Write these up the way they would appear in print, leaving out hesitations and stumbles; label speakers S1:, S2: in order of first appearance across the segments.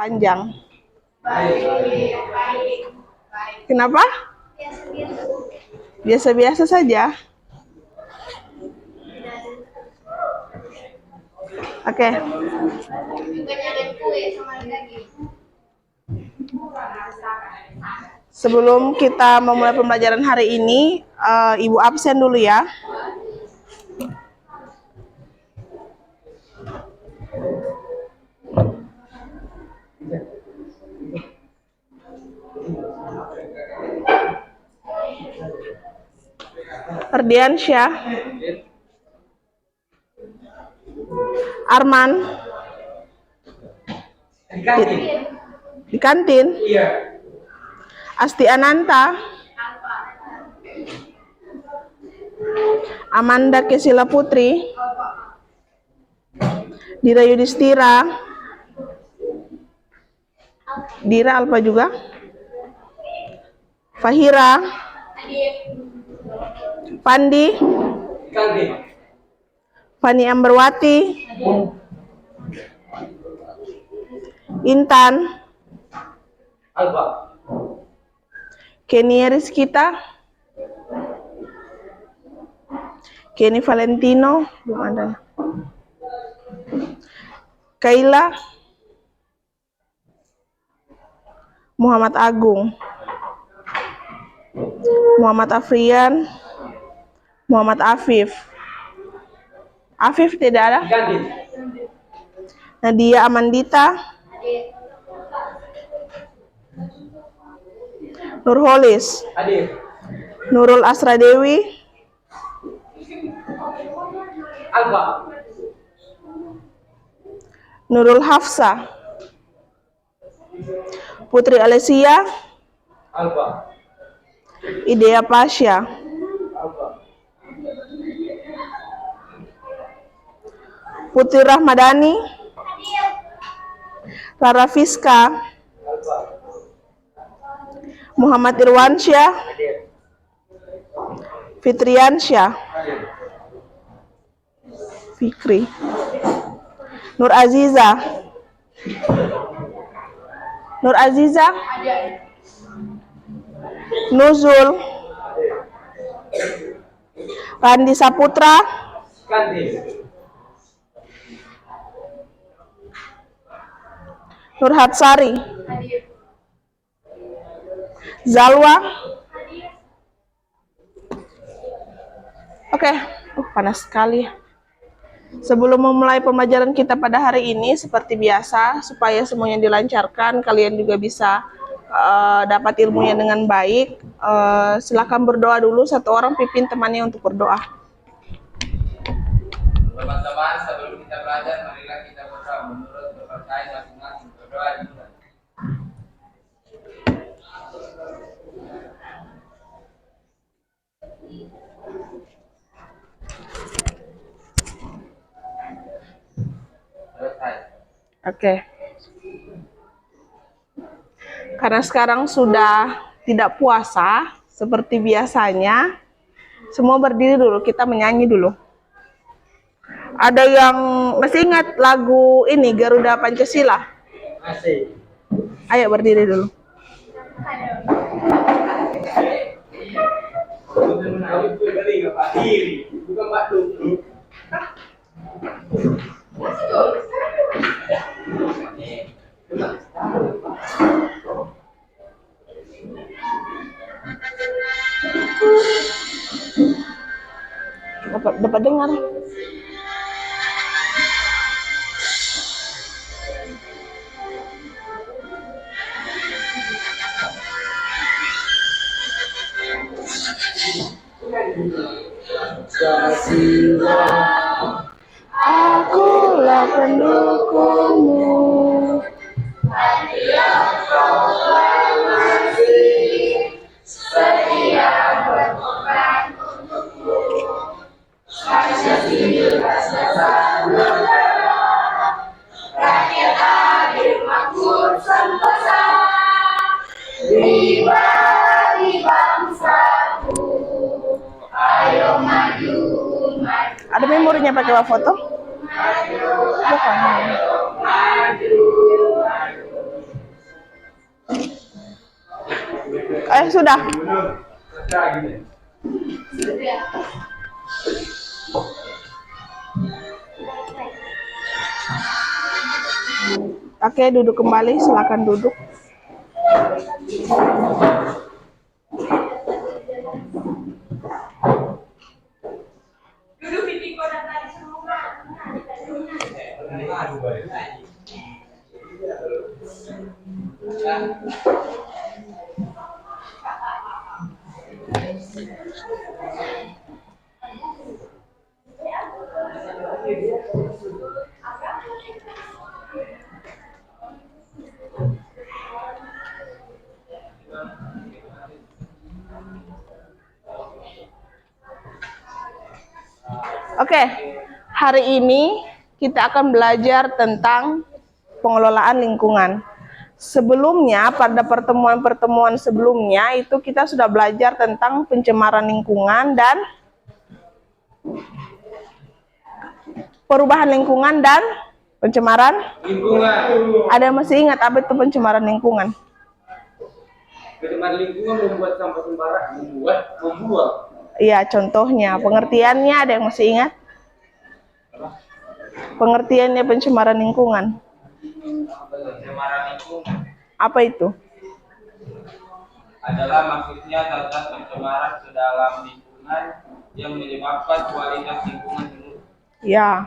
S1: panjang? Kenapa? Biasa-biasa saja. Oke. Sebelum kita memulai pembelajaran hari ini, Ibu absen dulu ya. Ferdiansyah, Arman, di kantin.
S2: Iya.
S1: Asti Ananta, Amanda Kesila Putri, Dira Yudhistira, Dira Alfa juga, Fahira, Pandi, Fani Amberwati, Intan,
S2: Alfa,
S1: Kenia Rizkita, Kenny Valentino, belum ada. Kaila, Muhammad Agung, Muhammad Afrian, Muhammad Afif. Afif tidak ada. Nadia Amandita, Nurholis, Nurul Asra Dewi,
S2: Alfa,
S1: Nurul Hafsa, Putri Alesia,
S2: Alfa,
S1: Idea Pasha,
S2: Alfa,
S1: Putri Rahmadani, Rara Fiska,
S2: Alfa,
S1: Muhammad Irwansyah, Fitriansyah, Fikri, Nur Aziza, Nur Aziza, Nuzul, Randi Saputra, Nur Hatsari, Zalwa. Oke, panas sekali. Sebelum memulai pembelajaran kita pada hari ini, seperti biasa, supaya semuanya dilancarkan, kalian juga bisa dapat ilmunya dengan baik. Silakan berdoa dulu, satu orang pimpin temannya untuk berdoa.
S2: Teman-teman, sebelum kita belajar, marilah kita berdoa menurut kepercayaan masing-masing. Berdoa juga.
S1: Oke. Karena sekarang sudah tidak puasa seperti biasanya, semua berdiri dulu, kita menyanyi dulu. Ada yang masih ingat lagu ini, Garuda Pancasila?
S2: Masih.
S1: Ayo berdiri dulu.
S2: Bukan batu.
S1: Dapat dengar. Akulah pendukungmu, setia berkorban untukmu. Rakyat adil makmur sentosa, pribadi bangsaku, ayo maju, maju. Ada memorinya pakai foto? Bukan. Maju, maju. Sudah. Oke, duduk kembali, silakan duduk. Oke, hari ini kita akan belajar tentang pengelolaan lingkungan. Sebelumnya, pada pertemuan-pertemuan sebelumnya itu kita sudah belajar tentang pencemaran lingkungan dan perubahan lingkungan dan pencemaran
S2: lingkungan.
S1: Ada yang masih ingat apa itu pencemaran lingkungan?
S2: Pencemaran lingkungan membuat sampah sembarangan, membuang.
S1: Iya, contohnya, pengertiannya ada yang masih ingat? Pengertiannya pencemaran lingkungan.
S2: Pencemaran lingkungan
S1: Apa itu?
S2: adalah maksudnya zat-zat pencemaran ke dalam lingkungan yang menyebabkan kualitas lingkungan menurun.
S1: Ya.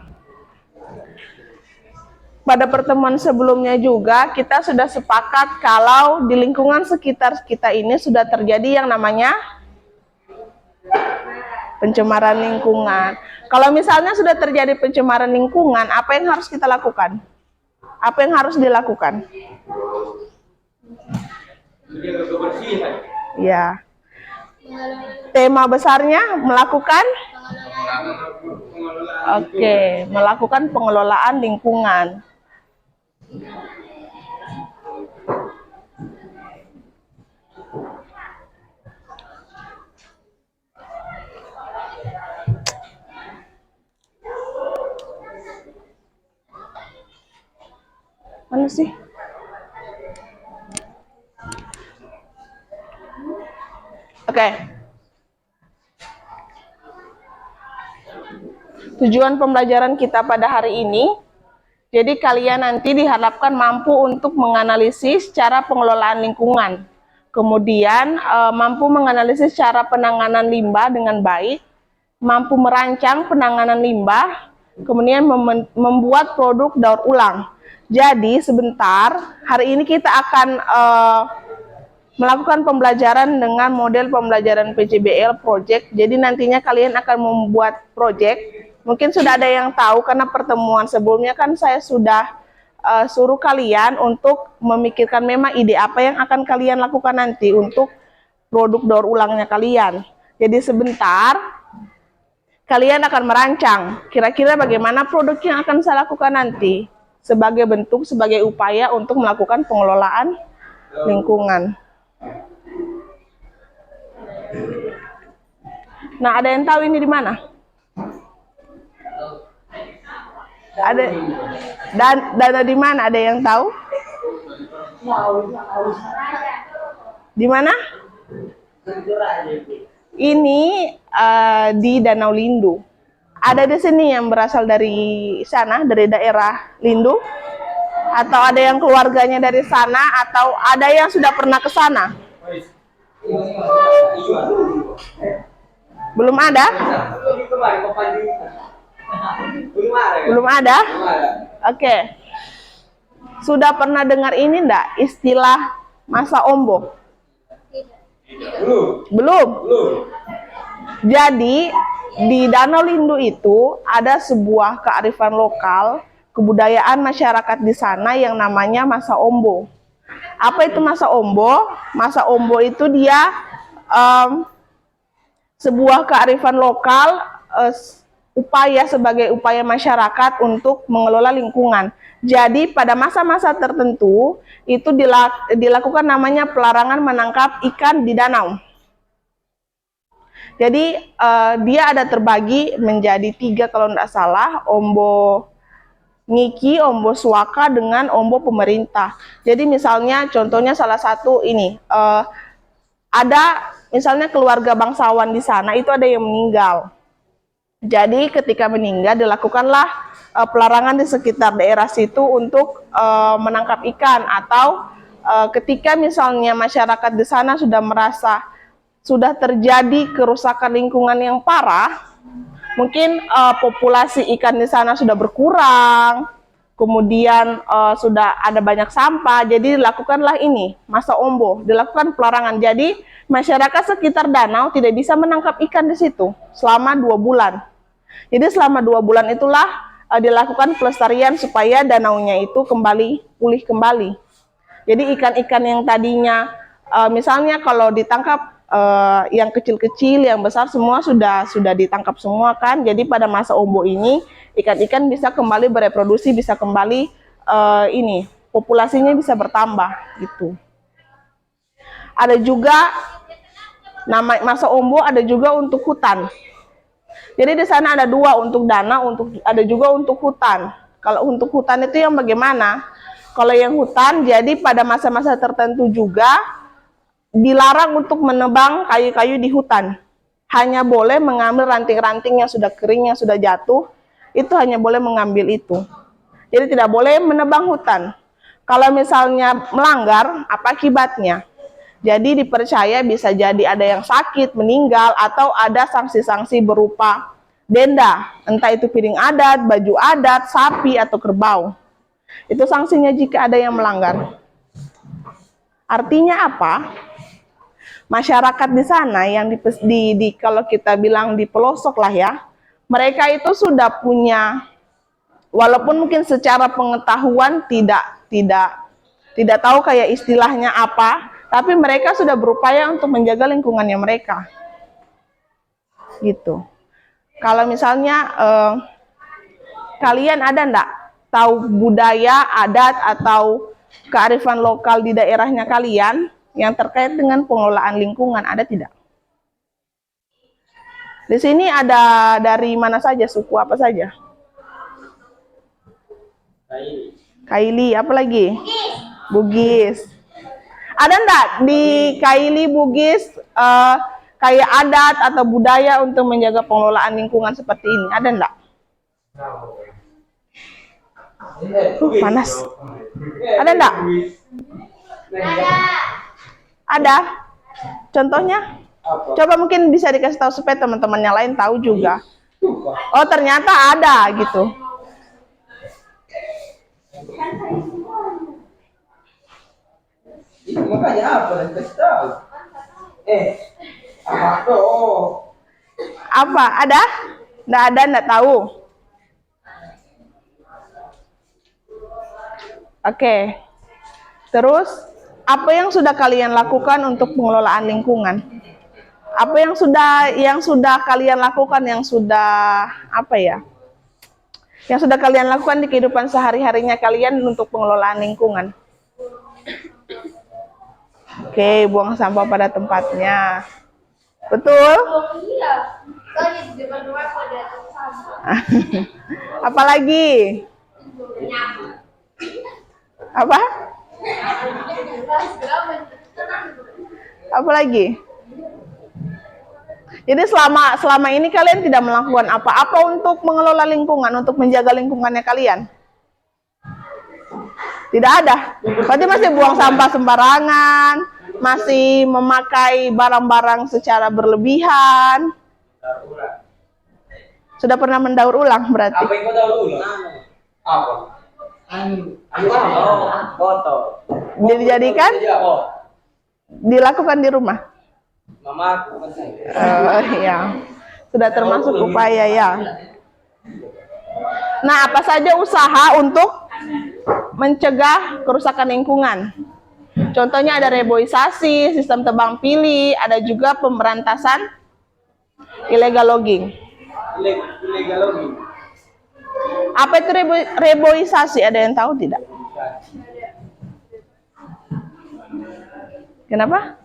S1: Pada pertemuan sebelumnya juga kita sudah sepakat kalau di lingkungan sekitar kita ini sudah terjadi yang namanya pencemaran lingkungan. Kalau misalnya sudah terjadi pencemaran lingkungan, apa yang harus kita lakukan? Apa yang harus dilakukan?
S2: Menjaga kebersihan.
S1: Ya. Tema besarnya melakukan melakukan pengelolaan lingkungan. Mana sih? Oke. Tujuan pembelajaran kita pada hari ini, jadi kalian nanti diharapkan mampu untuk menganalisis cara pengelolaan lingkungan. Kemudian mampu menganalisis cara penanganan limbah dengan baik, mampu merancang penanganan limbah, kemudian membuat produk daur ulang. Jadi sebentar, hari ini kita akan melakukan pembelajaran dengan model pembelajaran PJBL project. Jadi nantinya kalian akan membuat project. Mungkin sudah ada yang tahu karena pertemuan sebelumnya kan saya sudah suruh kalian untuk memikirkan memang ide apa yang akan kalian lakukan nanti untuk produk daur ulangnya kalian. Jadi sebentar kalian akan merancang kira-kira bagaimana produk yang akan saya lakukan nanti sebagai bentuk, sebagai upaya untuk melakukan pengelolaan lingkungan. Nah, ada yang tahu ini di mana? Ada dana di mana? Ada yang tahu? Di mana? Ini di Danau Lindu. Ada di sini yang berasal dari sana, dari daerah Lindu? Atau ada yang keluarganya dari sana? Atau ada yang sudah pernah ke sana? Belum ada? Belum ada? Oke. Sudah pernah dengar ini enggak? Istilah masa ombo? Belum. Jadi di Danau Lindu itu ada sebuah kearifan lokal, kebudayaan masyarakat di sana yang namanya masa ombo. Apa itu masa ombo? Masa ombo itu dia sebuah kearifan lokal, sebagai upaya masyarakat untuk mengelola lingkungan. Jadi pada masa-masa tertentu itu dilakukan namanya pelarangan menangkap ikan di danau. Jadi dia ada terbagi menjadi 3 kalau tidak salah, ombo ngiki, ombo swaka dengan ombo pemerintah. Jadi misalnya contohnya salah satu ini, ada misalnya keluarga bangsawan di sana itu ada yang meninggal. Jadi ketika meninggal dilakukanlah pelarangan di sekitar daerah situ untuk menangkap ikan, atau ketika misalnya masyarakat di sana sudah merasa sudah terjadi kerusakan lingkungan yang parah, mungkin populasi ikan di sana sudah berkurang, kemudian sudah ada banyak sampah, jadi dilakukanlah ini masa ombo, dilakukan pelarangan. Jadi masyarakat sekitar danau tidak bisa menangkap ikan di situ selama 2 bulan. Jadi selama 2 bulan itulah dilakukan pelestarian supaya danaunya itu pulih kembali. Jadi ikan-ikan yang tadinya misalnya kalau ditangkap yang kecil-kecil, yang besar semua sudah ditangkap semua kan. Jadi pada masa ombo ini ikan-ikan bisa kembali bereproduksi, bisa kembali populasinya bisa bertambah gitu. Ada juga nama masa ombo, ada juga untuk hutan. Jadi di sana ada 2, untuk danau, ada juga untuk hutan. Kalau untuk hutan itu yang bagaimana? Kalau yang hutan, jadi pada masa-masa tertentu juga dilarang untuk menebang kayu-kayu di hutan. Hanya boleh mengambil ranting-ranting yang sudah kering, yang sudah jatuh, itu hanya boleh mengambil itu. Jadi tidak boleh menebang hutan. Kalau misalnya melanggar, apa akibatnya? Jadi dipercaya bisa jadi ada yang sakit, meninggal, atau ada sanksi-sanksi berupa denda. Entah itu piring adat, baju adat, sapi, atau kerbau. Itu sanksinya jika ada yang melanggar. Artinya apa? Masyarakat di sana yang kalau kita bilang di pelosok lah ya, mereka itu sudah punya, walaupun mungkin secara pengetahuan tidak tahu kayak istilahnya apa, tapi mereka sudah berupaya untuk menjaga lingkungannya mereka. Gitu. Kalau misalnya kalian ada enggak tahu budaya, adat, atau kearifan lokal di daerahnya kalian yang terkait dengan pengelolaan lingkungan, ada tidak? Di sini ada dari mana saja, suku apa saja? Kaili, apa lagi? Bugis. Ada enggak di Kaili, Bugis kayak adat atau budaya untuk menjaga pengelolaan lingkungan seperti ini? Ada enggak? Panas. Ada enggak? Ada. Contohnya? Coba mungkin bisa dikasih tahu supaya teman-teman yang lain tahu juga. Oh, ternyata ada gitu.
S2: Makanya apa yang kasih tahu? Apa tuh?
S1: Apa? Ada? Nggak ada, nggak tahu. Oke. Terus, apa yang sudah kalian lakukan untuk pengelolaan lingkungan? Apa yang sudah kalian lakukan, yang sudah apa ya? Yang sudah kalian lakukan di kehidupan sehari-harinya kalian untuk pengelolaan lingkungan? Oke, buang sampah pada tempatnya. Betul? Apalagi? Apa? Apalagi? Jadi selama ini kalian tidak melakukan apa-apa untuk mengelola lingkungan, untuk menjaga lingkungannya kalian? Tidak ada. Berarti masih buang sampah sembarangan, masih memakai barang-barang secara berlebihan. Sudah pernah mendaur ulang berarti?
S2: Apa yang kau daur ulang? Apa? Foto.
S1: Dijadikan? Dilakukan di rumah?
S2: Mama aku kan saya.
S1: Iya. Sudah termasuk upaya ya. Nah, apa saja usaha untuk mencegah kerusakan lingkungan? Contohnya ada reboisasi, sistem tebang pilih, ada juga pemberantasan illegal logging.
S2: Illegal logging.
S1: Apa itu reboisasi? Ada yang tahu tidak? Kenapa?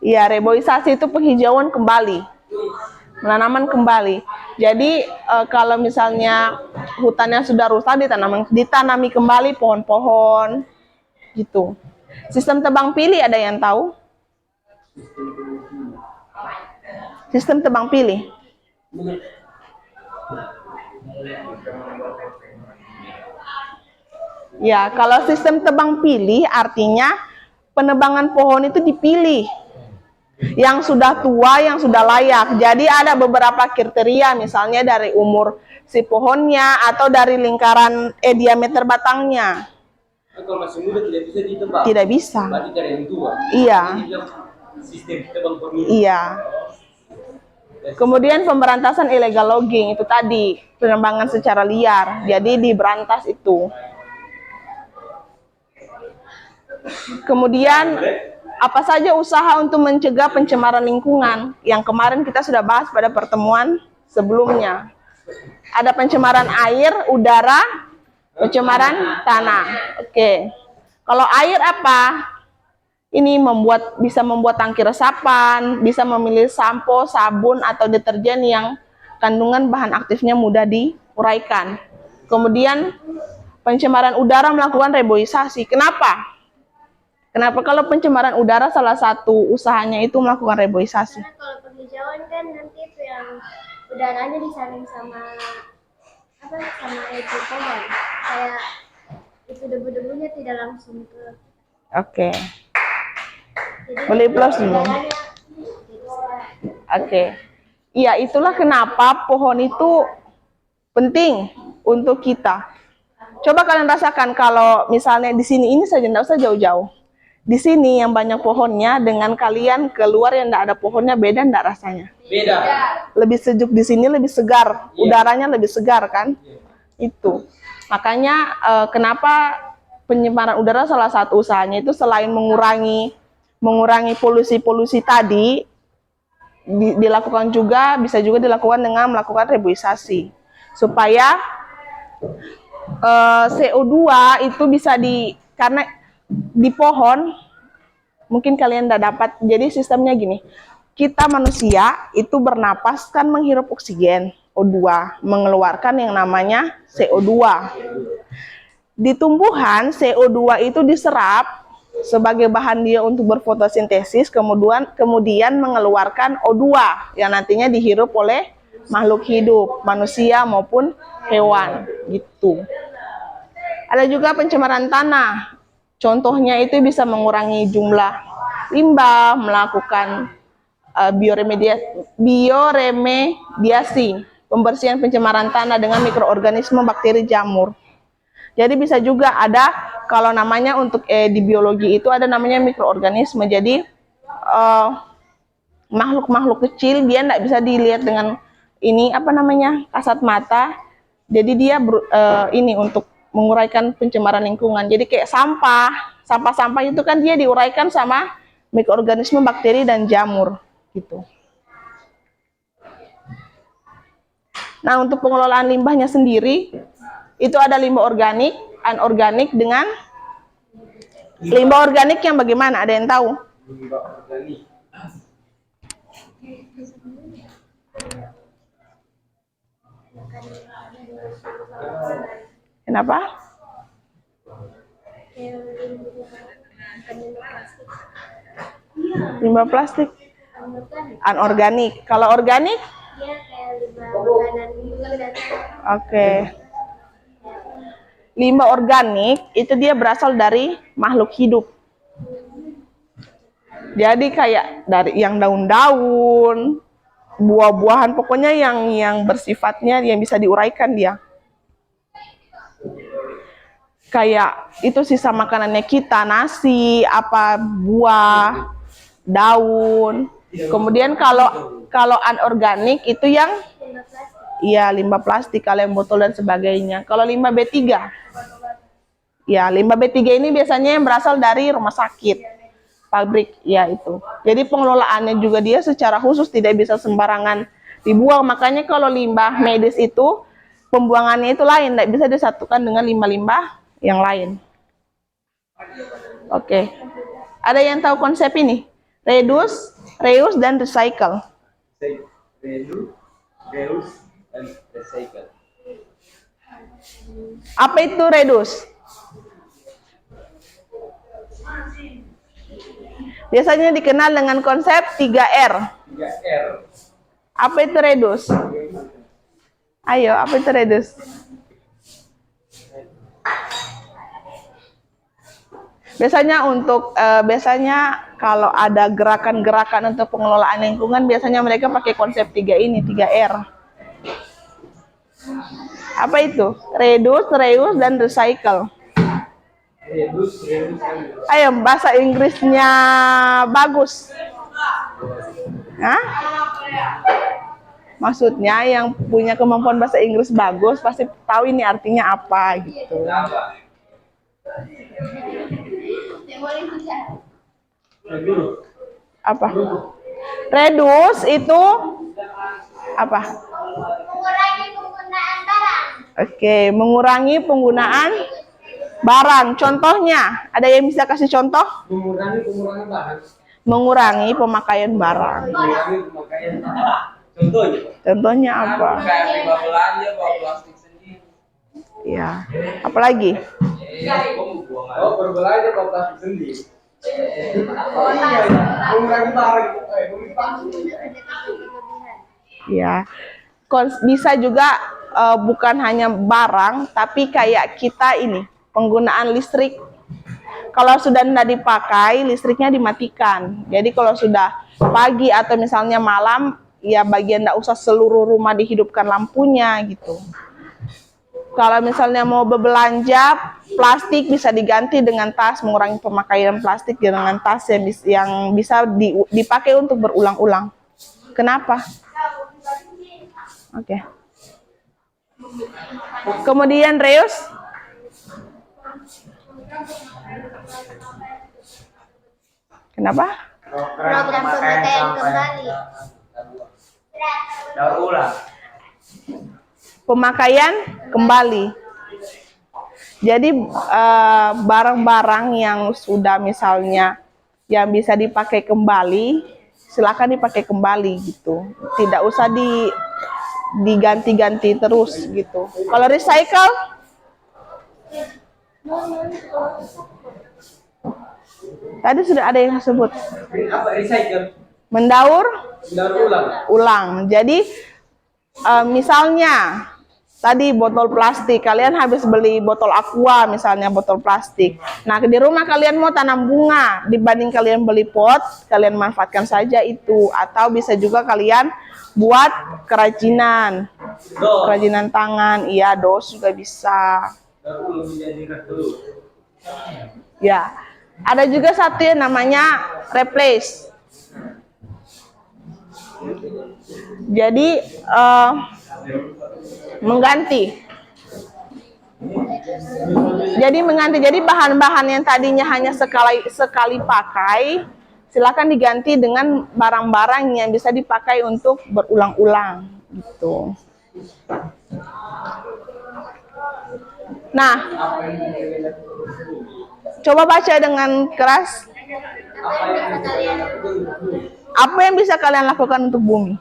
S1: Ya, reboisasi itu penghijauan kembali, penanaman kembali. Jadi kalau misalnya hutannya sudah rusak, ditanami kembali pohon-pohon, gitu. Sistem tebang pilih ada yang tahu? Sistem tebang pilih. Ya, kalau sistem tebang pilih artinya penebangan pohon itu dipilih yang sudah tua, yang sudah layak. Jadi ada beberapa kriteria, misalnya dari umur si pohonnya atau dari lingkaran diameter batangnya.
S2: Kalau masih muda tidak bisa ditebang.
S1: Tidak bisa.
S2: Berarti dari yang tua.
S1: Iya.
S2: Sistem tebang pemilu.
S1: Iya. Kemudian pemberantasan illegal logging itu tadi, penebangan secara liar. Jadi diberantas itu. Kemudian apa saja usaha untuk mencegah pencemaran lingkungan yang kemarin kita sudah bahas pada pertemuan sebelumnya. Ada pencemaran air, udara, pencemaran tanah. Oke. Kalau air apa? Ini bisa membuat tangki resapan, bisa memilih sampo, sabun atau deterjen yang kandungan bahan aktifnya mudah diuraikan. Kemudian pencemaran udara melakukan reboisasi. Kenapa? Kenapa kalau pencemaran udara salah satu usahanya itu melakukan reboisasi?
S3: Karena kalau penghijauan kan nanti itu yang udaranya disaring sama air pohon, kayak itu debu-debunya tidak langsung ke.
S1: Oke.
S3: Jadi
S1: Boleh plus dulu.
S3: udaranya jadi segar.
S1: Oke. Iya, itulah kenapa pohon itu penting untuk kita. Coba kalian rasakan kalau misalnya di sini ini saja, tidak usah jauh-jauh. Di sini yang banyak pohonnya dengan kalian keluar yang tidak ada pohonnya, beda tidak rasanya?
S2: Beda.
S1: Lebih sejuk di sini, lebih segar, udaranya lebih segar kan? Itu. Makanya kenapa pencemaran udara salah satu usahanya itu selain mengurangi polusi-polusi tadi, dilakukan juga, bisa juga dilakukan dengan melakukan reboisasi supaya CO2 itu bisa karena di pohon mungkin kalian tidak dapat. Jadi sistemnya gini, kita manusia itu bernapas kan menghirup oksigen O2, mengeluarkan yang namanya CO2. Di tumbuhan CO2 itu diserap sebagai bahan dia untuk berfotosintesis, kemudian mengeluarkan O2 yang nantinya dihirup oleh makhluk hidup, manusia maupun hewan gitu. Ada juga pencemaran tanah. Contohnya itu bisa mengurangi jumlah limbah, melakukan bioremediasi, pembersihan pencemaran tanah dengan mikroorganisme, bakteri, jamur. Jadi bisa juga ada, kalau namanya untuk di biologi itu ada namanya mikroorganisme. Jadi makhluk-makhluk kecil, dia tidak bisa dilihat dengan ini kasat mata. Jadi dia ini untuk menguraikan pencemaran lingkungan. Jadi kayak sampah itu kan dia diuraikan sama mikroorganisme, bakteri dan jamur gitu. Nah, untuk pengelolaan limbahnya sendiri itu ada limbah organik, anorganik dengan limbah organik yang bagaimana? Ada yang tahu?
S2: Limbah organik.
S1: Kenapa? Limbah plastik anorganik. Kalau organik?
S3: Dia kayak limbah makanan dan
S1: Oke. Limbah organik itu dia berasal dari makhluk hidup. Jadi kayak dari yang daun-daun, buah-buahan, pokoknya yang bersifatnya yang bisa diuraikan dia. Kayak itu sisa makanannya kita, nasi, buah, daun. Kemudian kalau anorganik itu yang
S3: limbah plastik.
S1: iya limbah plastik, kaleng botol dan sebagainya. Kalau limbah B3, ya limbah B3 ini biasanya yang berasal dari rumah sakit, pabrik, ya itu. Jadi pengelolaannya juga dia secara khusus tidak bisa sembarangan dibuang. Makanya kalau limbah medis itu pembuangannya itu lain, tidak bisa disatukan dengan limbah-limbah yang lain. Oke. Ada yang tahu konsep ini? Reduce, reuse, dan recycle.
S2: Reuse, and recycle.
S1: Apa itu reduce? Biasanya dikenal dengan konsep 3R.
S2: 3R.
S1: Apa itu redus? Ayo, apa itu redus? Biasanya kalau ada gerakan-gerakan untuk pengelolaan lingkungan, biasanya mereka pakai konsep 3R. Apa itu? Reduce, reuse, dan recycle. Ayo, bahasa Inggrisnya bagus. Hah? Maksudnya yang punya kemampuan bahasa Inggris bagus pasti tahu ini artinya apa gitu. Apa? Reduce itu apa?
S3: Mengurangi penggunaan barang.
S1: Oke, mengurangi penggunaan barang. Contohnya, ada yang bisa kasih contoh?
S2: Mengurangi penggunaan bahan.
S1: Mengurangi pemakaian barang.
S2: Mengurangi pemakaian. Contohnya.
S1: Contohnya apa?
S2: Kayak bawa belanja, bawa plastik sendiri.
S1: Ya. Apalagi?
S2: Oh, berbelanja bawa plastik sendiri. Mengurangi barang.
S1: Ya. Bisa juga bukan hanya barang, tapi kayak kita ini, penggunaan listrik. Kalau sudah tidak dipakai, listriknya dimatikan. Jadi kalau sudah pagi atau misalnya malam, ya bagian tidak usah seluruh rumah dihidupkan lampunya gitu. Kalau misalnya mau berbelanja, plastik bisa diganti dengan tas, mengurangi pemakaian plastik dengan tas yang bisa dipakai untuk berulang-ulang. Kenapa? Oke. Kemudian reuse. Kenapa?
S3: Program pemakaian kembali.
S2: Daur ulang.
S1: Pemakaian kembali. Jadi barang-barang yang sudah misalnya yang bisa dipakai kembali, silakan dipakai kembali gitu. Tidak usah diganti-ganti terus gitu. Kalau recycle? Tadi sudah ada yang sebut.
S2: Apa recycle?
S1: Mendaur
S2: Daur ulang.
S1: ulang. Jadi misalnya tadi botol plastik, kalian habis beli botol aqua misalnya, botol plastik. Nah, di rumah kalian mau tanam bunga, dibanding kalian beli pot, kalian manfaatkan saja itu. Atau bisa juga kalian buat kerajinan. Kerajinan tangan, iya, dos juga bisa.
S2: Daur ulang menjadi kartu.
S1: Ya. Ada juga satu yang namanya replace. Jadi mengganti. Jadi bahan-bahan yang tadinya hanya sekali pakai, silakan diganti dengan barang-barang yang bisa dipakai untuk berulang-ulang gitu. Nah, coba baca dengan keras. Apa yang bisa kalian lakukan untuk bumi?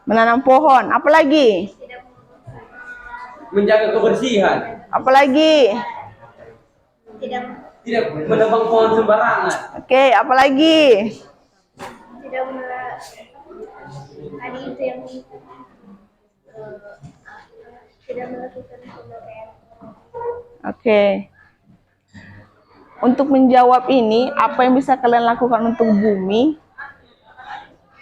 S1: Menanam pohon. Apalagi?
S2: Menjaga kebersihan.
S1: Apalagi?
S2: Tidak menebang pohon sembarangan.
S1: Oke, apalagi?
S3: Tadi itu yang tidak melakukan pemakaian.
S1: Oke. Untuk menjawab ini, apa yang bisa kalian lakukan untuk bumi?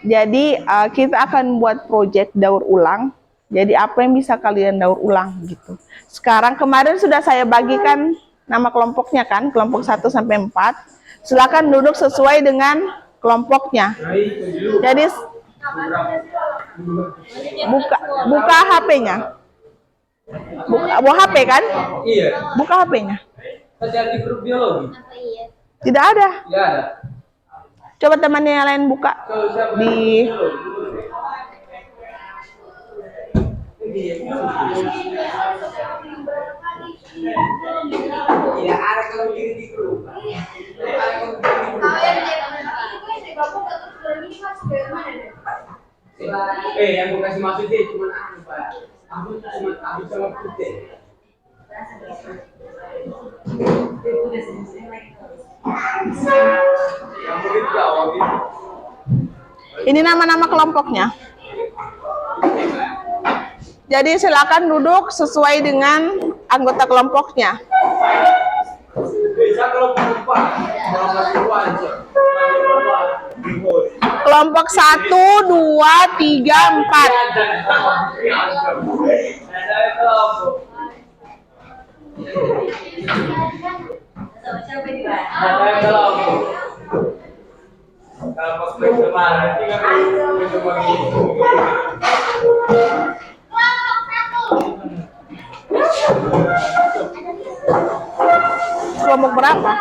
S1: Jadi kita akan buat proyek daur ulang. Jadi apa yang bisa kalian daur ulang gitu. Sekarang kemarin sudah saya bagikan nama kelompoknya kan, kelompok 1 sampai 4. Silakan duduk sesuai dengan kelompoknya. Jadi buka HP-nya. Buka HP kan?
S2: Iya.
S1: Buka HP-nya.
S2: Terjadi grup biologi.
S3: Apa iya?
S1: Tidak ada.
S2: Tidak ada.
S1: Coba temannya yang lain buka di
S2: Tidak ada kalau di grup. Yang gue kasih masuk dia cuma aku, Pak. Aku sama putih.
S1: Ini nama-nama kelompoknya. Jadi silakan duduk sesuai dengan anggota kelompoknya. Kelompok 1, 2, 3, 4. Kelompok berapa?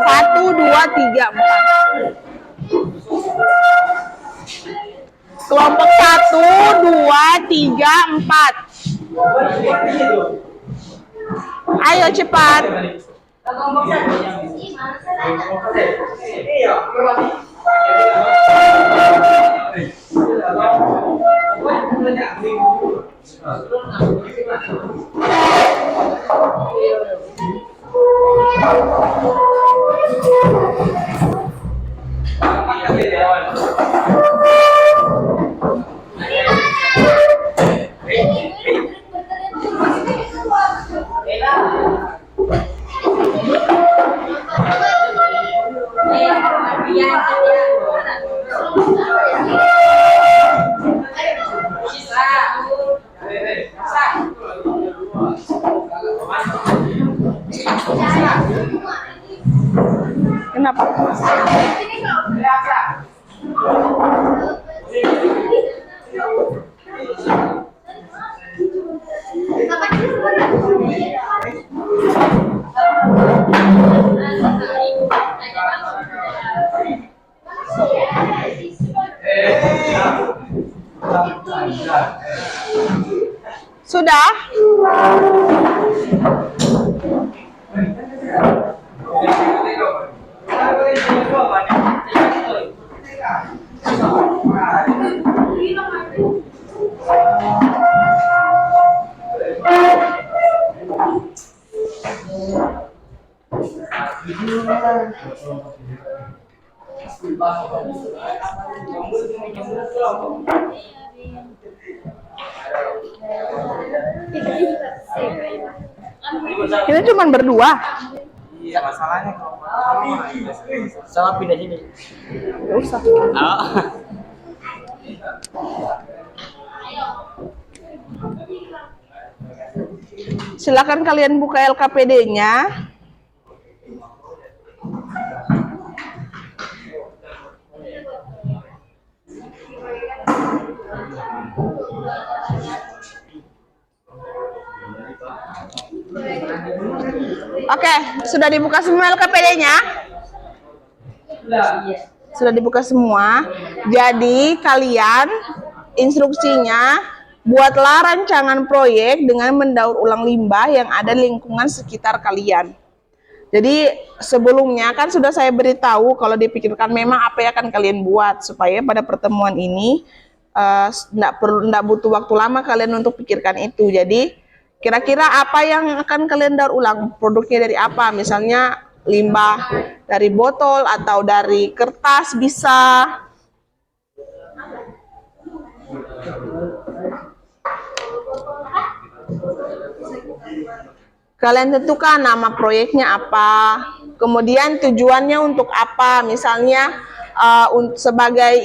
S1: 1, 2, 3, 4. Kelompok 1, 2, 3, 4. Ayo cepat. Kenapa? Sudah? Ini cuma berdua.
S2: Iya, masalahnya salah pindah sini.
S1: Gak usah. Silakan kalian buka LKPD-nya. Oke, sudah dibuka semua LKPD-nya? Sudah dibuka semua. Jadi kalian instruksinya buatlah rancangan proyek dengan mendaur ulang limbah yang ada di lingkungan sekitar kalian. Jadi sebelumnya kan sudah saya beritahu kalau dipikirkan memang apa yang akan kalian buat supaya pada pertemuan ini enggak butuh waktu lama kalian untuk pikirkan itu. Jadi kira-kira apa yang akan kalian daur ulang? Produknya dari apa? Misalnya limbah dari botol atau dari kertas bisa. Kalian tentukan nama proyeknya apa, kemudian tujuannya untuk apa, misalnya sebagai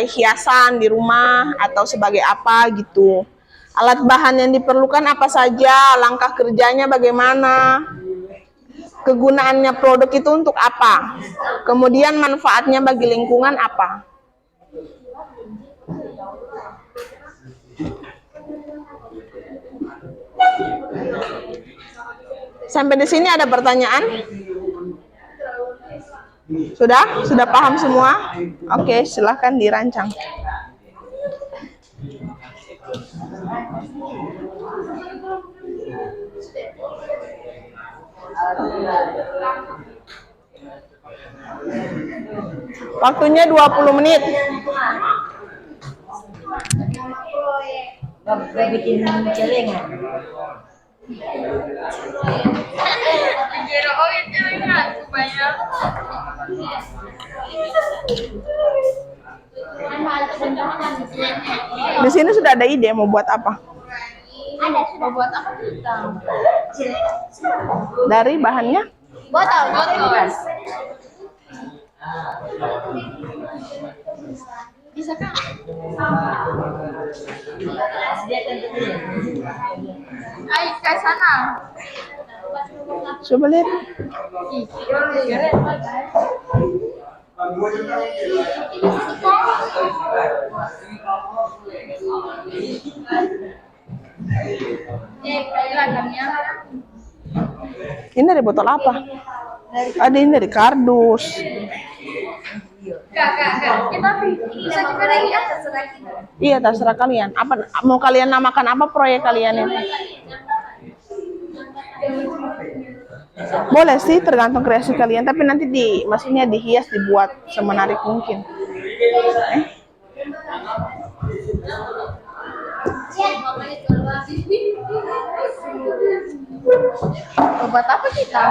S1: hiasan di rumah atau sebagai apa gitu. Alat bahan yang diperlukan apa saja, langkah kerjanya bagaimana, kegunaannya produk itu untuk apa, kemudian manfaatnya bagi lingkungan apa. Sampai di sini ada pertanyaan? Sudah? Sudah paham semua? Oke, silahkan dirancang. Waktunya 20 menit.
S4: Bikin celengan.
S1: Di sini sudah ada ide mau buat apa?
S3: Ada sudah buat apa kita?
S1: Dari bahannya?
S3: Botol. Bisa kan? Ayo ke sana.
S1: Coba lihat. Ini dari botol apa? Ada ini dari kardus.
S3: Kak. Kita bisa juga dari atas lagi.
S1: Iya, terserah kalian. Apa mau kalian namakan apa proyek kalian ini? Boleh sih, tergantung kreasi kalian. Tapi nanti maksudnya dihias, dibuat semenarik mungkin.
S3: Buat apa kita?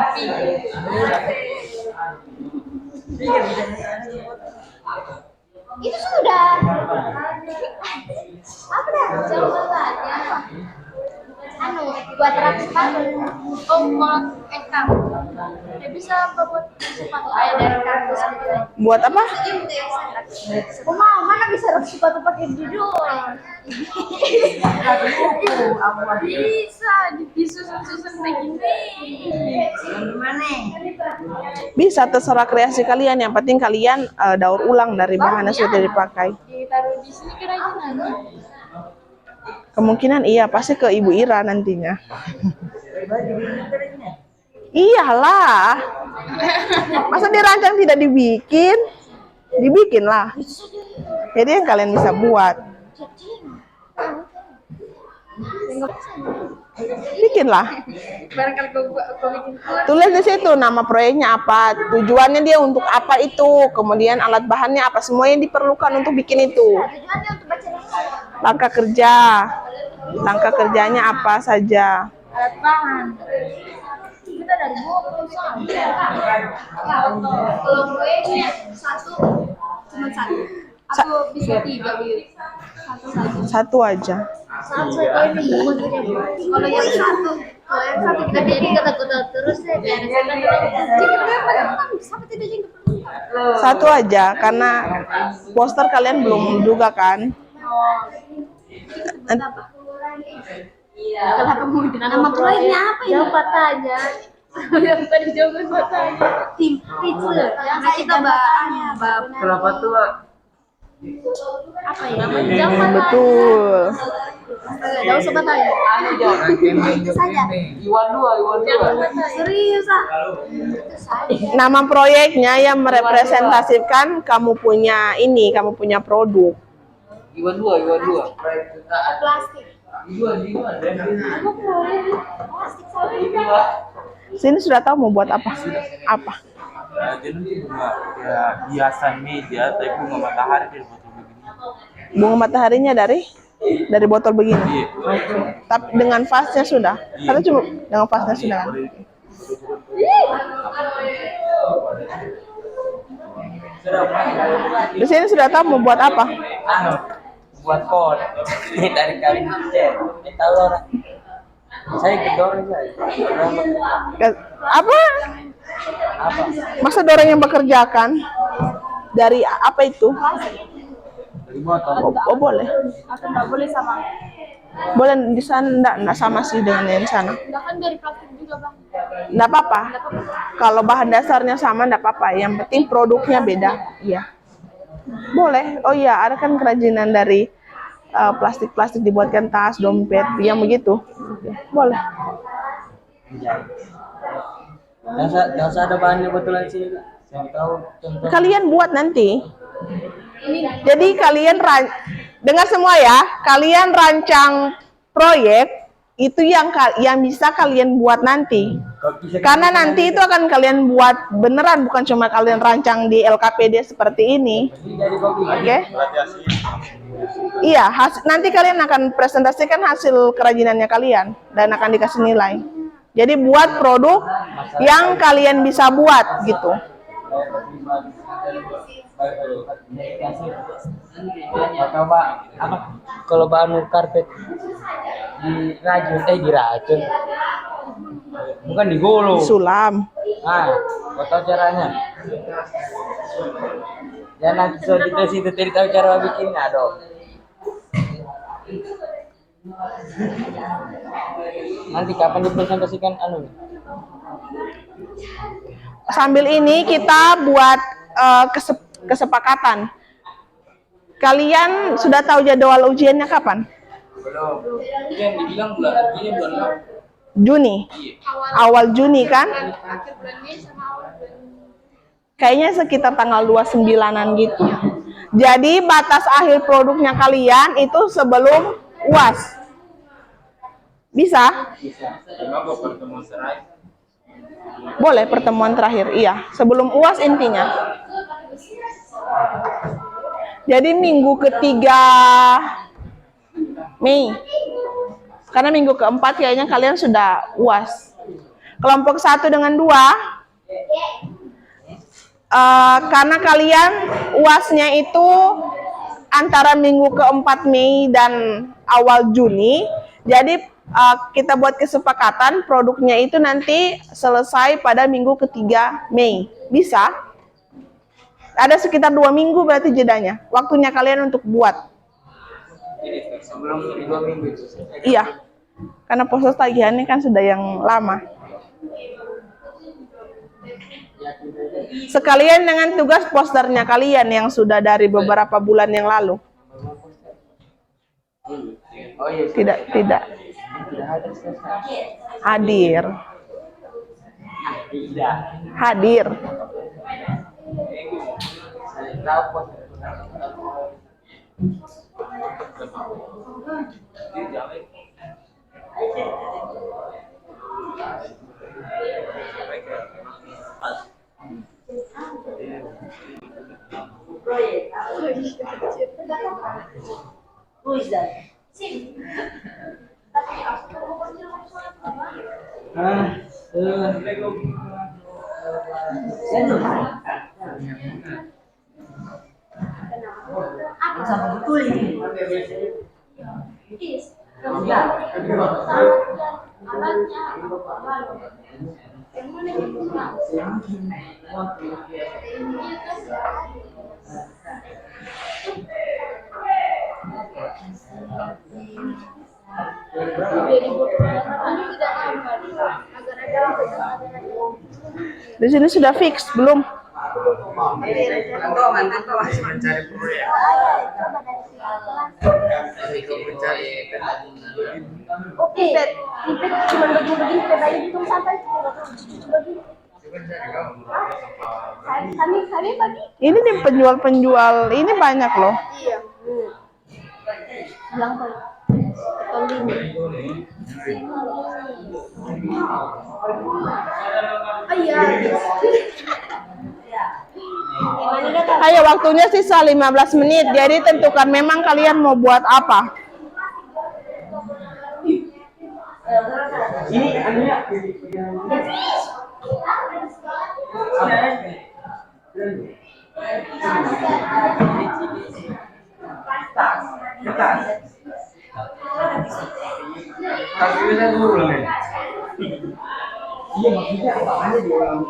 S3: Itu sudah. Apa dah? Jawabannya. Buat rak sepatu. Oh, buat ekam. Dia bisa buat sepatu kayak dari kardus gitu.
S1: Buat apa?
S3: Mana bisa rak sepatu pakai judul? Bisa disusun-susun begini. Gimana?
S1: Bisa, terserah kreasi kalian. Yang penting kalian daur ulang dari bahan yang sudah dipakai.
S3: Ditaruh di sini kerajinan.
S1: Kemungkinan iya, pasti ke Ibu Ira nantinya. Iyalah. Masa dirancang tidak dibikin? Dibikin lah. Jadi yang kalian bisa buat. Bikinlah.
S3: Barangkali kau bikin keluar.
S1: Tulis di situ nama proyeknya apa, tujuannya dia untuk apa itu, kemudian alat bahannya apa, semua yang diperlukan untuk bikin itu.
S3: Tujuannya untuk baca
S1: Langkah kerjanya apa saja.
S3: alat bahan. Kita dari dua perusahaan. Kalau proyeknya cuma satu. Aku bisa 3 beli. Satu saja.
S1: Satu aja.
S3: Satu ini. Kalau yang satu, kita jadi kata-kata terus ya. Sampai tidak jadi.
S1: Satu aja, karena poster kalian belum juga kan.
S3: Kenapa kamu nama proyeknya apa ya? Jawab tanya. Yang tadi jawaban tanya. Tim Pizza. Yang kita bahas.
S2: Kenapa tuh?
S3: Apa ya? Namanya jawab
S1: Betul.
S3: Jauh sobat tanya. Itu saja.
S2: Iwan 2.
S3: Serius ah. Itu saja.
S1: Nama proyeknya yang merepresentasikan kamu punya produk.
S2: Iwan 2.
S3: Plastik. Aku proyek plastik saja.
S1: Sini sudah tahu mau buat apa? Apa?
S4: Jadi nanti bunga ya hiasan meja tapi bunga matahari dari botol begini.
S1: Bunga mataharinya dari botol begini.
S4: Iya.
S1: Tapi dengan vasnya sudah. Karena cuma dengan vasnya sudah kan. Di sini sudah tahu mau buat apa?
S2: Buat pot dari kalian tahu orang. Saya gedor saya.
S1: Apa? Masa ada orang yang bekerjakan dari apa itu?
S2: Dari botol.
S1: Oh boleh.
S3: Aku nggak boleh sama.
S1: Boleh di sana enggak sama sih dengan yang sana.
S3: Nggak kan dari plastik juga bang.
S1: Enggak apa-apa. Kalau bahan dasarnya sama enggak apa-apa. Yang penting produknya beda. Iya. Boleh. Oh iya, ada kan kerajinan dari plastik-plastik dibuatkan tas, dompet, yang begitu. Boleh.
S2: Jangan ada bahannya betulan sih. Yang tahu contoh.
S1: Kalian buat nanti. Jadi kalian dengar semua ya, kalian rancang proyek itu yang bisa kalian buat nanti. Karena nanti itu akan kalian buat beneran, bukan cuma kalian rancang di LKPD seperti ini. Oke? Iya, nanti kalian akan presentasikan hasil kerajinannya kalian dan akan dikasih nilai. Jadi buat produk yang kalian bisa buat gitu.
S5: Coba apa? Kalau bahan karpet diracun, bukan digulung.
S1: Sulam.
S5: Kau tahu caranya? Dan nanti so kita situ tadi tahu cara bikinnya dong. Nanti kapan dipresentasikan anu?
S1: Sambil ini kita buat kesepakatan. Kalian sudah tahu jadwal ujiannya kapan?
S2: Belum. Yang dibilang bulan
S1: Juni. Awal Juni kan? Kayaknya sekitar tanggal 29-an gitu. Jadi batas akhir produknya kalian itu sebelum UAS. Bisa? Boleh pertemuan terakhir, iya. Sebelum UAS intinya. Jadi minggu ketiga Mei. Karena minggu keempat kayaknya kalian sudah UAS. Kelompok 1 dengan 2, karena kalian UASnya itu antara minggu keempat Mei dan awal Juni, jadi kita buat kesepakatan produknya itu nanti selesai pada minggu ketiga Mei. Bisa? Ada sekitar 2 minggu berarti jedanya. Waktunya kalian untuk buat.
S5: Sebelum 2 minggu itu.
S1: Iya. Karena proses tagihannya kan sudah yang lama. Sekalian dengan tugas posternya kalian yang sudah dari beberapa bulan yang lalu.
S5: Oh iya.
S1: Tidak hadir. Hadir. Di sini sudah fix belum?
S3: Pipet cuma begini bayi hitung sampai kami bagi.
S1: Ini nih penjual-penjual ini banyak loh.
S3: Iya. Bilang kok. Iya.
S1: Ayo waktunya sisa 15 menit. Jadi tentukan memang kalian mau buat apa.
S5: Ini anunya. Tapi bisa dulu nih. Iya maksudnya apanya diulang?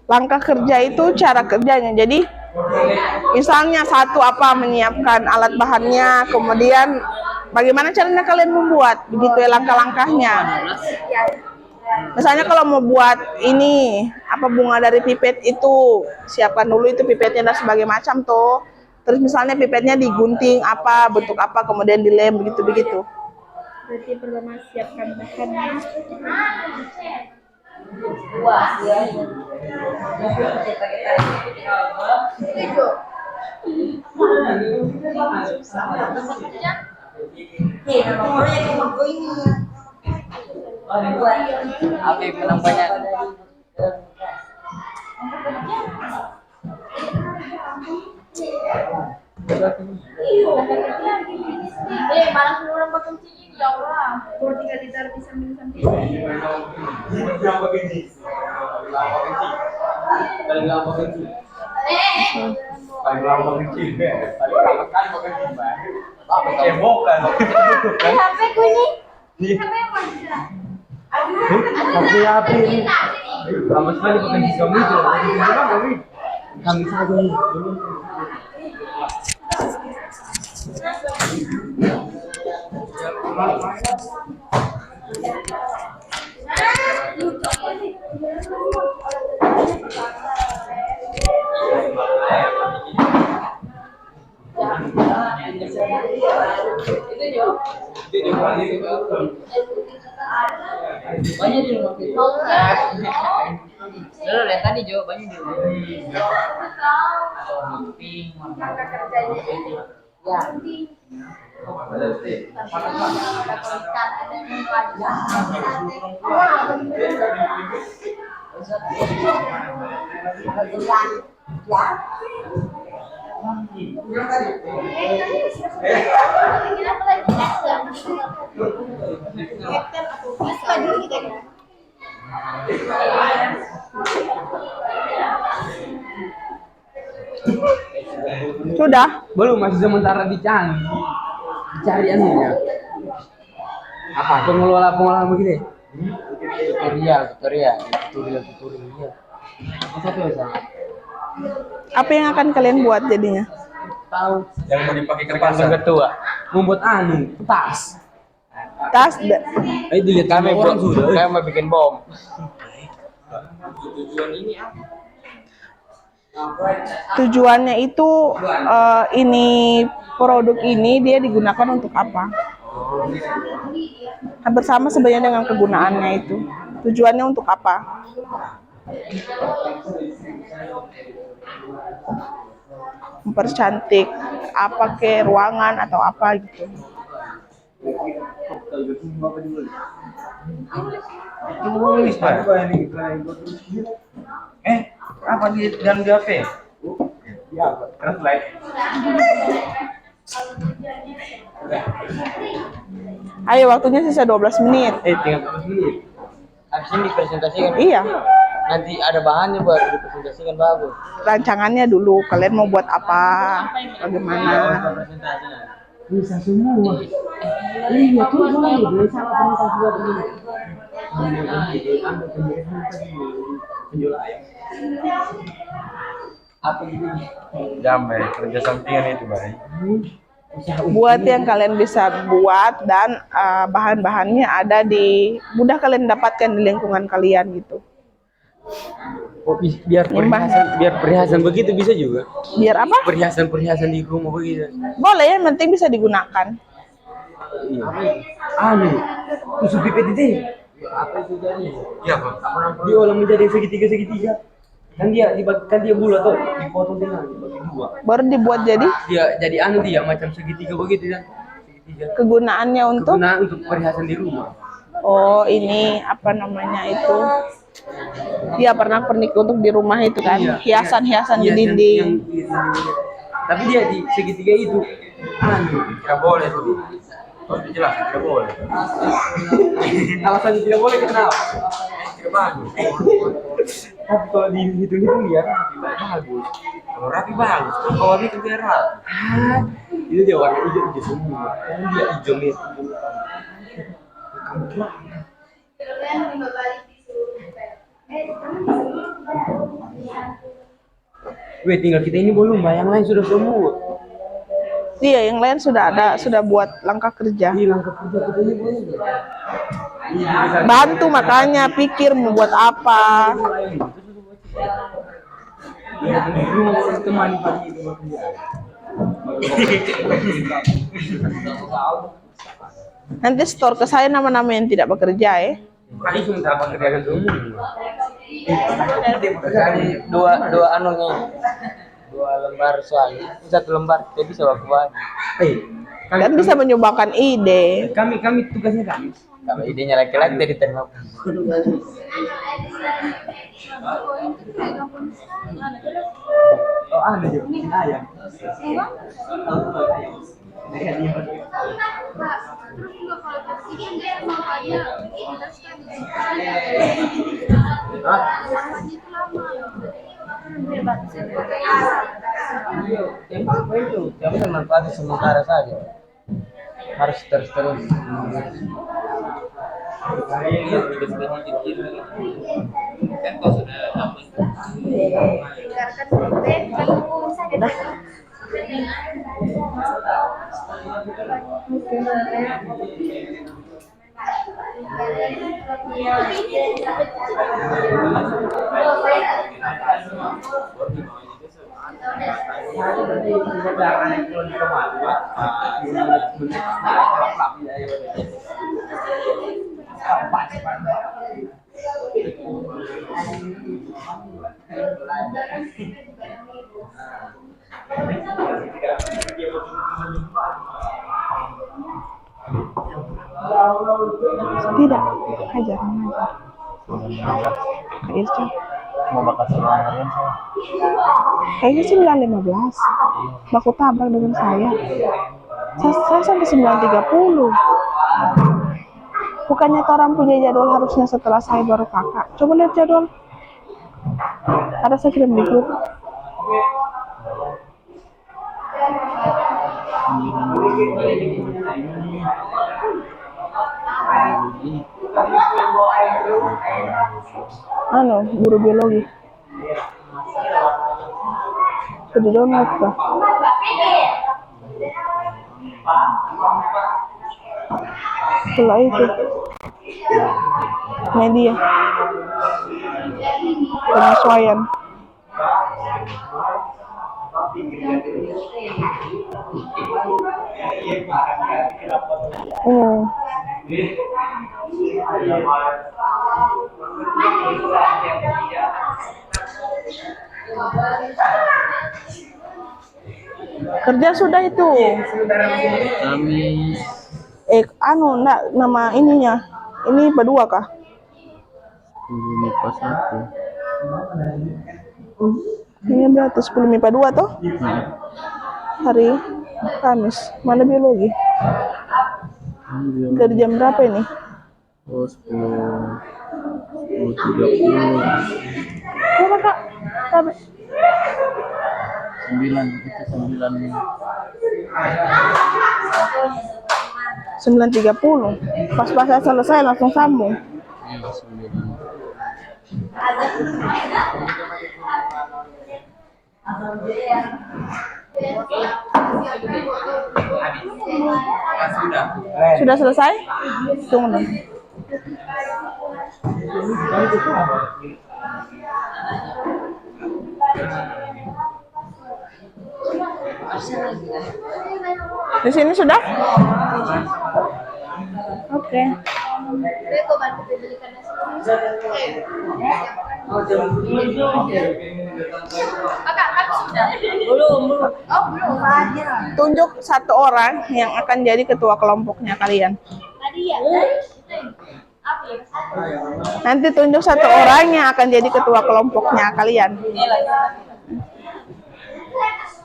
S1: Langkah kerja itu cara kerjanya. Jadi misalnya satu apa menyiapkan alat bahannya, kemudian bagaimana caranya kalian membuat, begitu ya langkah-langkahnya. Misalnya kalau mau buat ini apa bunga dari pipet itu, siapkan dulu itu pipetnya dan sebagai macam tuh. Terus misalnya pipetnya digunting apa, bentuk apa, kemudian dilem begitu-begitu.
S3: Berarti pertama siapkan bahannya.
S5: Apa yang menang banyak?
S3: Malah semua orang pakai cincin ya Allah. Kalau tinggal ditaruh di samping-samping. HP ku ini. HP yang mana?
S5: HP ini. Lama sekali pakai di kami itu. Kami saja. Banyak di rumah kita. Lalu lihat tadi Jo, banyak di rumah. Ya.
S1: Sudah.
S5: Belum, masih sementara dicari anunya. Apa? Pengelola begini. Tutorial. Satu ya sama.
S1: Apa yang akan kalian buat jadinya?
S5: Tahu
S4: Yang mau dipakai ke
S5: pasar
S4: pasar.
S5: ketua membuat tas.
S1: Tas.
S5: Dilihat kami orang sudah. Kayak mau bikin bom.
S1: Tujuannya itu ini produk ini dia digunakan untuk apa? Hampir sama sebenarnya dengan kegunaannya itu. Tujuannya untuk apa? Mempercantik apa ke ruangan atau apa gitu.
S4: Tulis, Pak. Apa di dalam HP? Ya, translate.
S1: Ayo, waktunya sisa 12 menit.
S5: 13 menit. Habis ini dipresentasikan.
S1: Iya,
S5: Nanti ada bahannya buat dipresentasikan bagus.
S1: rancangannya dulu. Kalian mau buat apa? Bagaimana?
S5: Bisa semua. Iya, tuh boleh. Bisa presentasi buat ini. Apa gitu?
S4: Jambe, kerja sampingan itu, Bang.
S1: Buat yang kalian bisa buat dan bahan-bahannya ada di mudah kalian dapatkan di lingkungan kalian gitu.
S5: Oh, biar perhiasan begitu bisa juga.
S1: Biar apa?
S5: Perhiasan di rumah begitu.
S1: Boleh, yang penting bisa digunakan.
S5: Iya. Tusuk pipet itu. Apa itu jadi?
S4: Iya, Bang.
S5: Diolah menjadi segitiga. Kan dia bulat tuh, dipotong dengan dibagi dua.
S1: Baru dibuat jadi
S5: Dia macam segitiga begitu kan. Segitiga.
S1: kegunaannya untuk
S5: Untuk perhiasan di rumah.
S1: oh ini apa namanya itu? Dia pernak-pernik untuk di rumah itu kan,
S5: Iya,
S1: hiasan-hiasan di
S5: Hiasan
S1: dinding.
S5: Tapi dia di segitiga itu
S4: Tidak boleh tuh. Harus dijelasin, tidak boleh.
S5: alasannya tidak boleh kenapa?
S4: Tidak bagus.
S5: Tapi kalau dihitung ya bagus.
S4: Kalau rapi bagus. Kalau itu tidak rapi.
S5: Itu dia warna hijau semua. Kan dia hijau nih. Weh, tinggal kita ini belum, yang lain sudah semua.
S1: Iya, yang lain sudah ada, sudah buat langkah kerja.
S5: Hilang kerja kita ini belum.
S1: Bantu makanya pikir mau buat apa.
S5: Rumah teman pagi itu kerja.
S1: Nanti store ke saya nama-nama yang tidak bekerja ya.
S5: Kali itu minta apa kerjakan semua. Kali dua anunya. 2 lembar soal. 1 lembar jadi bisa waktu.
S1: Kan bisa menyumbangkan ide.
S5: Kami tugasnya kami
S6: Kalau idenya laki-laki jadi terima.
S5: Oh, ada juga. Ayam.
S6: Tempat itu, yang manfaatnya sementara saja. Harus terus-terus.
S2: Kan kau sudah tahu itu.
S1: Tidak, hajar mengajar. Kak Irca.
S6: Mau bakal sekolah harian saya.
S1: Kayaknya 9.15. Baku tabrak dengan saya. Saya sampai 9.30. Bukannya orang punya jadwal harusnya setelah saya baru kakak. Coba lihat jadwal. Ada saya kirim di grup. Guru biologi. Sudah download kah? Setelah itu media penyesuaian. Kerja sudah itu.
S6: Kami
S1: Enggak, nama ininya. Ini berdua kah?
S6: MIPA 1.
S1: Ini berarti 10 MIPA 2 toh? Hari Kamis. Mana biologi? Dari jam berapa ini?
S6: Oh, 10.30.
S1: Berapa kak? Sampai
S6: 9 itu 9.
S1: 9.30. Pas-pas saya selesai langsung sambung.
S6: Iya, 9.
S1: Sudah selesai? Tunggu dong. Di sini sudah? Oke. Tunjuk satu orang yang akan jadi ketua kelompoknya kalian. Nanti tunjuk satu orang yang akan jadi ketua kelompoknya kalian.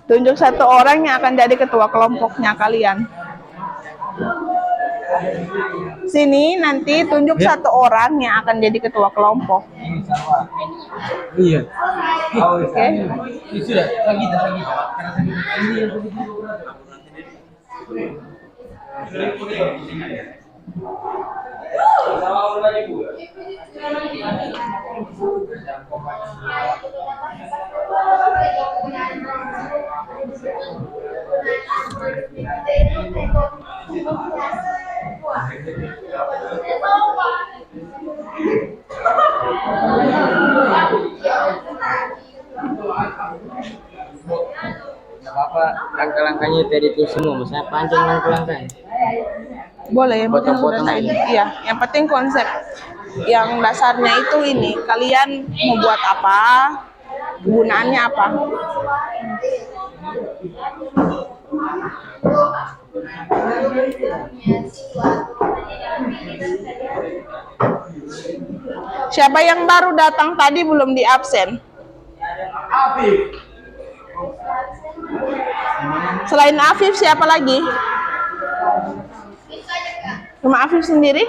S1: Tunjuk satu orang yang akan jadi ketua kelompoknya kalian. Sini nanti tunjuk satu orang yang akan jadi ketua kelompok.
S6: Iya.
S1: Oke.
S6: Sudah, lagi. Nggak apa-apa, langkah-langkahnya tadi itu semua, maksudnya panjang langkah-langkahnya.
S1: Boleh, yang penting
S6: Potong-potong
S1: sudah
S6: aja.
S1: Iya, yang penting konsep yang dasarnya itu ini. Kalian mau buat apa? Kegunaannya apa? Siapa yang baru datang tadi belum di absen? Selain Afif siapa lagi? Cuma Afif sendiri?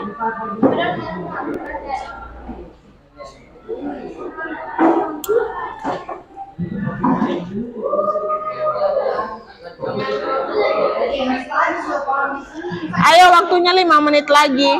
S1: Ayo, waktunya 5 menit lagi.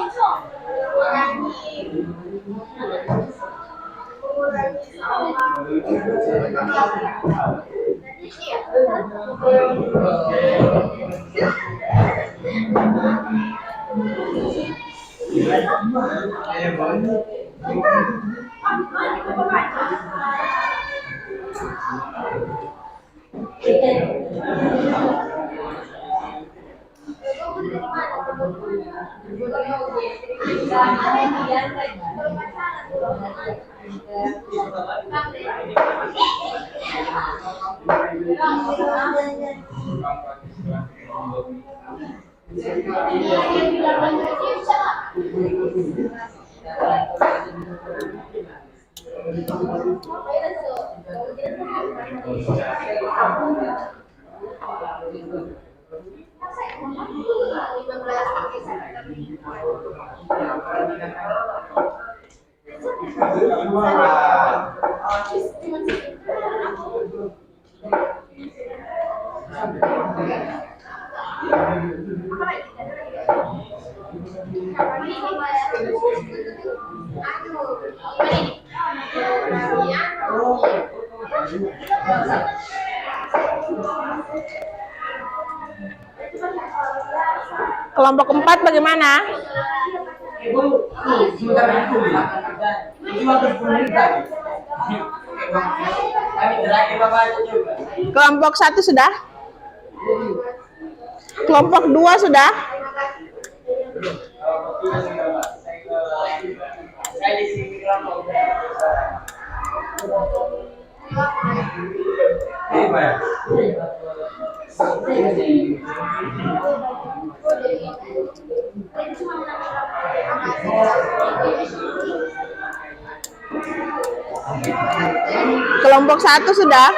S1: Kelompok 4 bagaimana? Kelompok 1 sudah? Kelompok 2 sudah? Kelompok 1 sudah?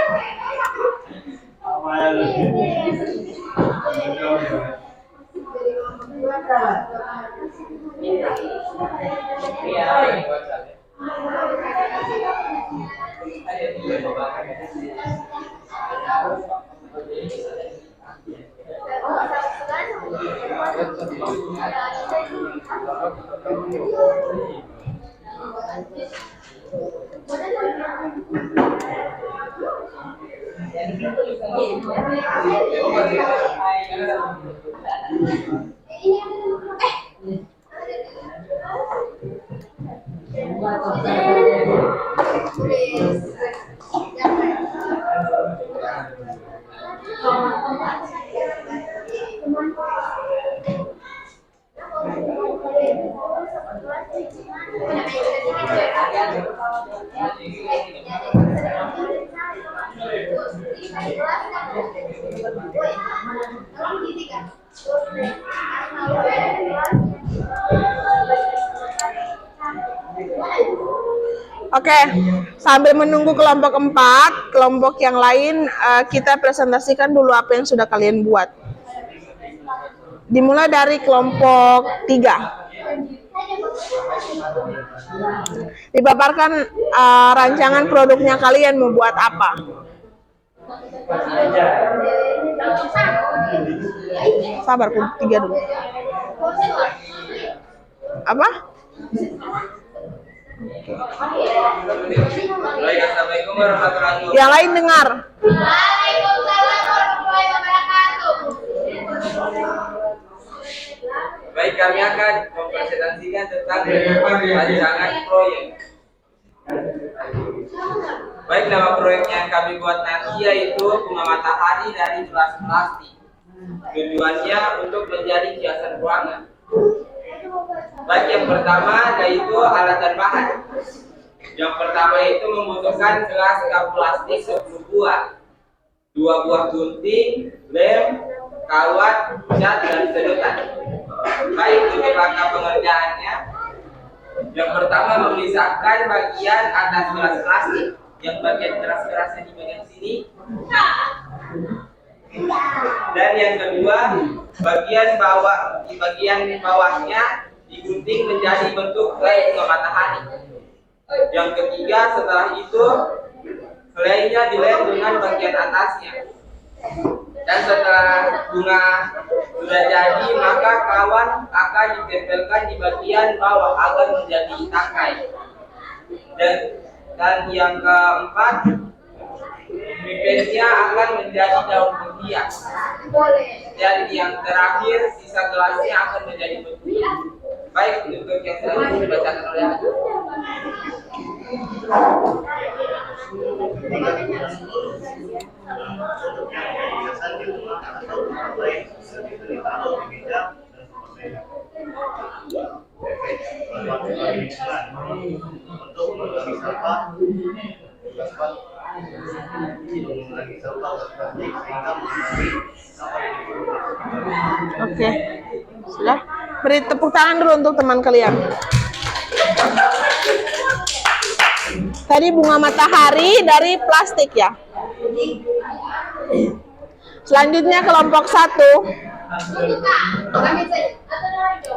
S1: Oke, sambil menunggu kelompok 4, kelompok yang lain kita presentasikan dulu apa yang sudah kalian buat. Dimulai dari kelompok 3. Dipaparkan rancangan produknya kalian mau buat apa? Sabar, 3 dulu. Apa?
S2: Baik, assalamualaikum warahmatullahi wabarakatuh.
S1: Yang lain dengar.
S3: Waalaikumsalam warahmatullahi wabarakatuh.
S2: Baik, kami akan mempresentasikan tentang rancangan proyek. Baik, nama proyeknya yang kami buat nanti yaitu bunga matahari dari gelas plastik. Tujuannya untuk menjadi hiasan ruangan. Baik, yang pertama yaitu alat dan bahan. Yang pertama itu membutuhkan gelas cup plastik 10 buah, 2 buah gunting, lem, kawat, cat, dan sedotan. Baik untuk langkah pengerjaannya. Yang pertama memisahkan bagian atas gelas plastik, yang bagian keras-kerasnya di bagian sini. Dan yang kedua, bagian bawah di bagian bawahnya digunting menjadi bentuk helai bunga matahari. Yang ketiga, setelah itu helainya dilem dengan bagian atasnya. Dan setelah bunga sudah jadi, maka kawan akan ditempelkan di bagian bawah agar menjadi tangkai. Dan yang keempat, pipetnya akan menjadi daun mutiara. Dan yang terakhir, sisa gelasnya akan menjadi bentuk. Baik, untuk yang selanjutnya dibacakan oleh Adi.
S1: Oke, sudah. Beri tepuk tangan dulu untuk teman kalian. Tadi bunga matahari dari plastik ya. Selanjutnya kelompok 1.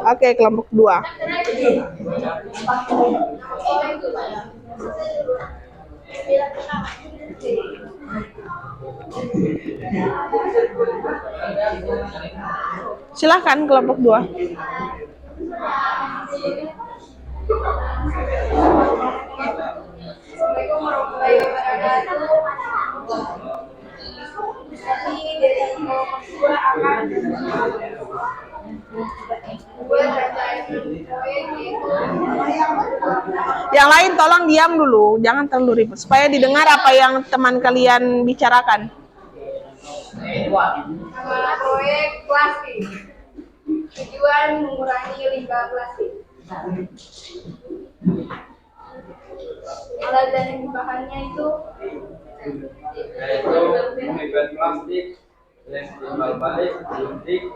S1: Oke, kelompok 2. Silahkan kelompok 2.
S7: Assalamualaikum warahmatullahi wabarakatuh. Jadi dari kelompok 2 akan buat rangkaian proyek yaitu
S1: Yang lain tolong diam dulu, jangan terlalu ribet supaya didengar apa yang teman kalian bicarakan.
S7: nama proyek plastik. Tujuan mengurangi limbah plastik. Alat dan bahannya itu
S2: Yaitu pipet plastik, lem timbal balik, gunting,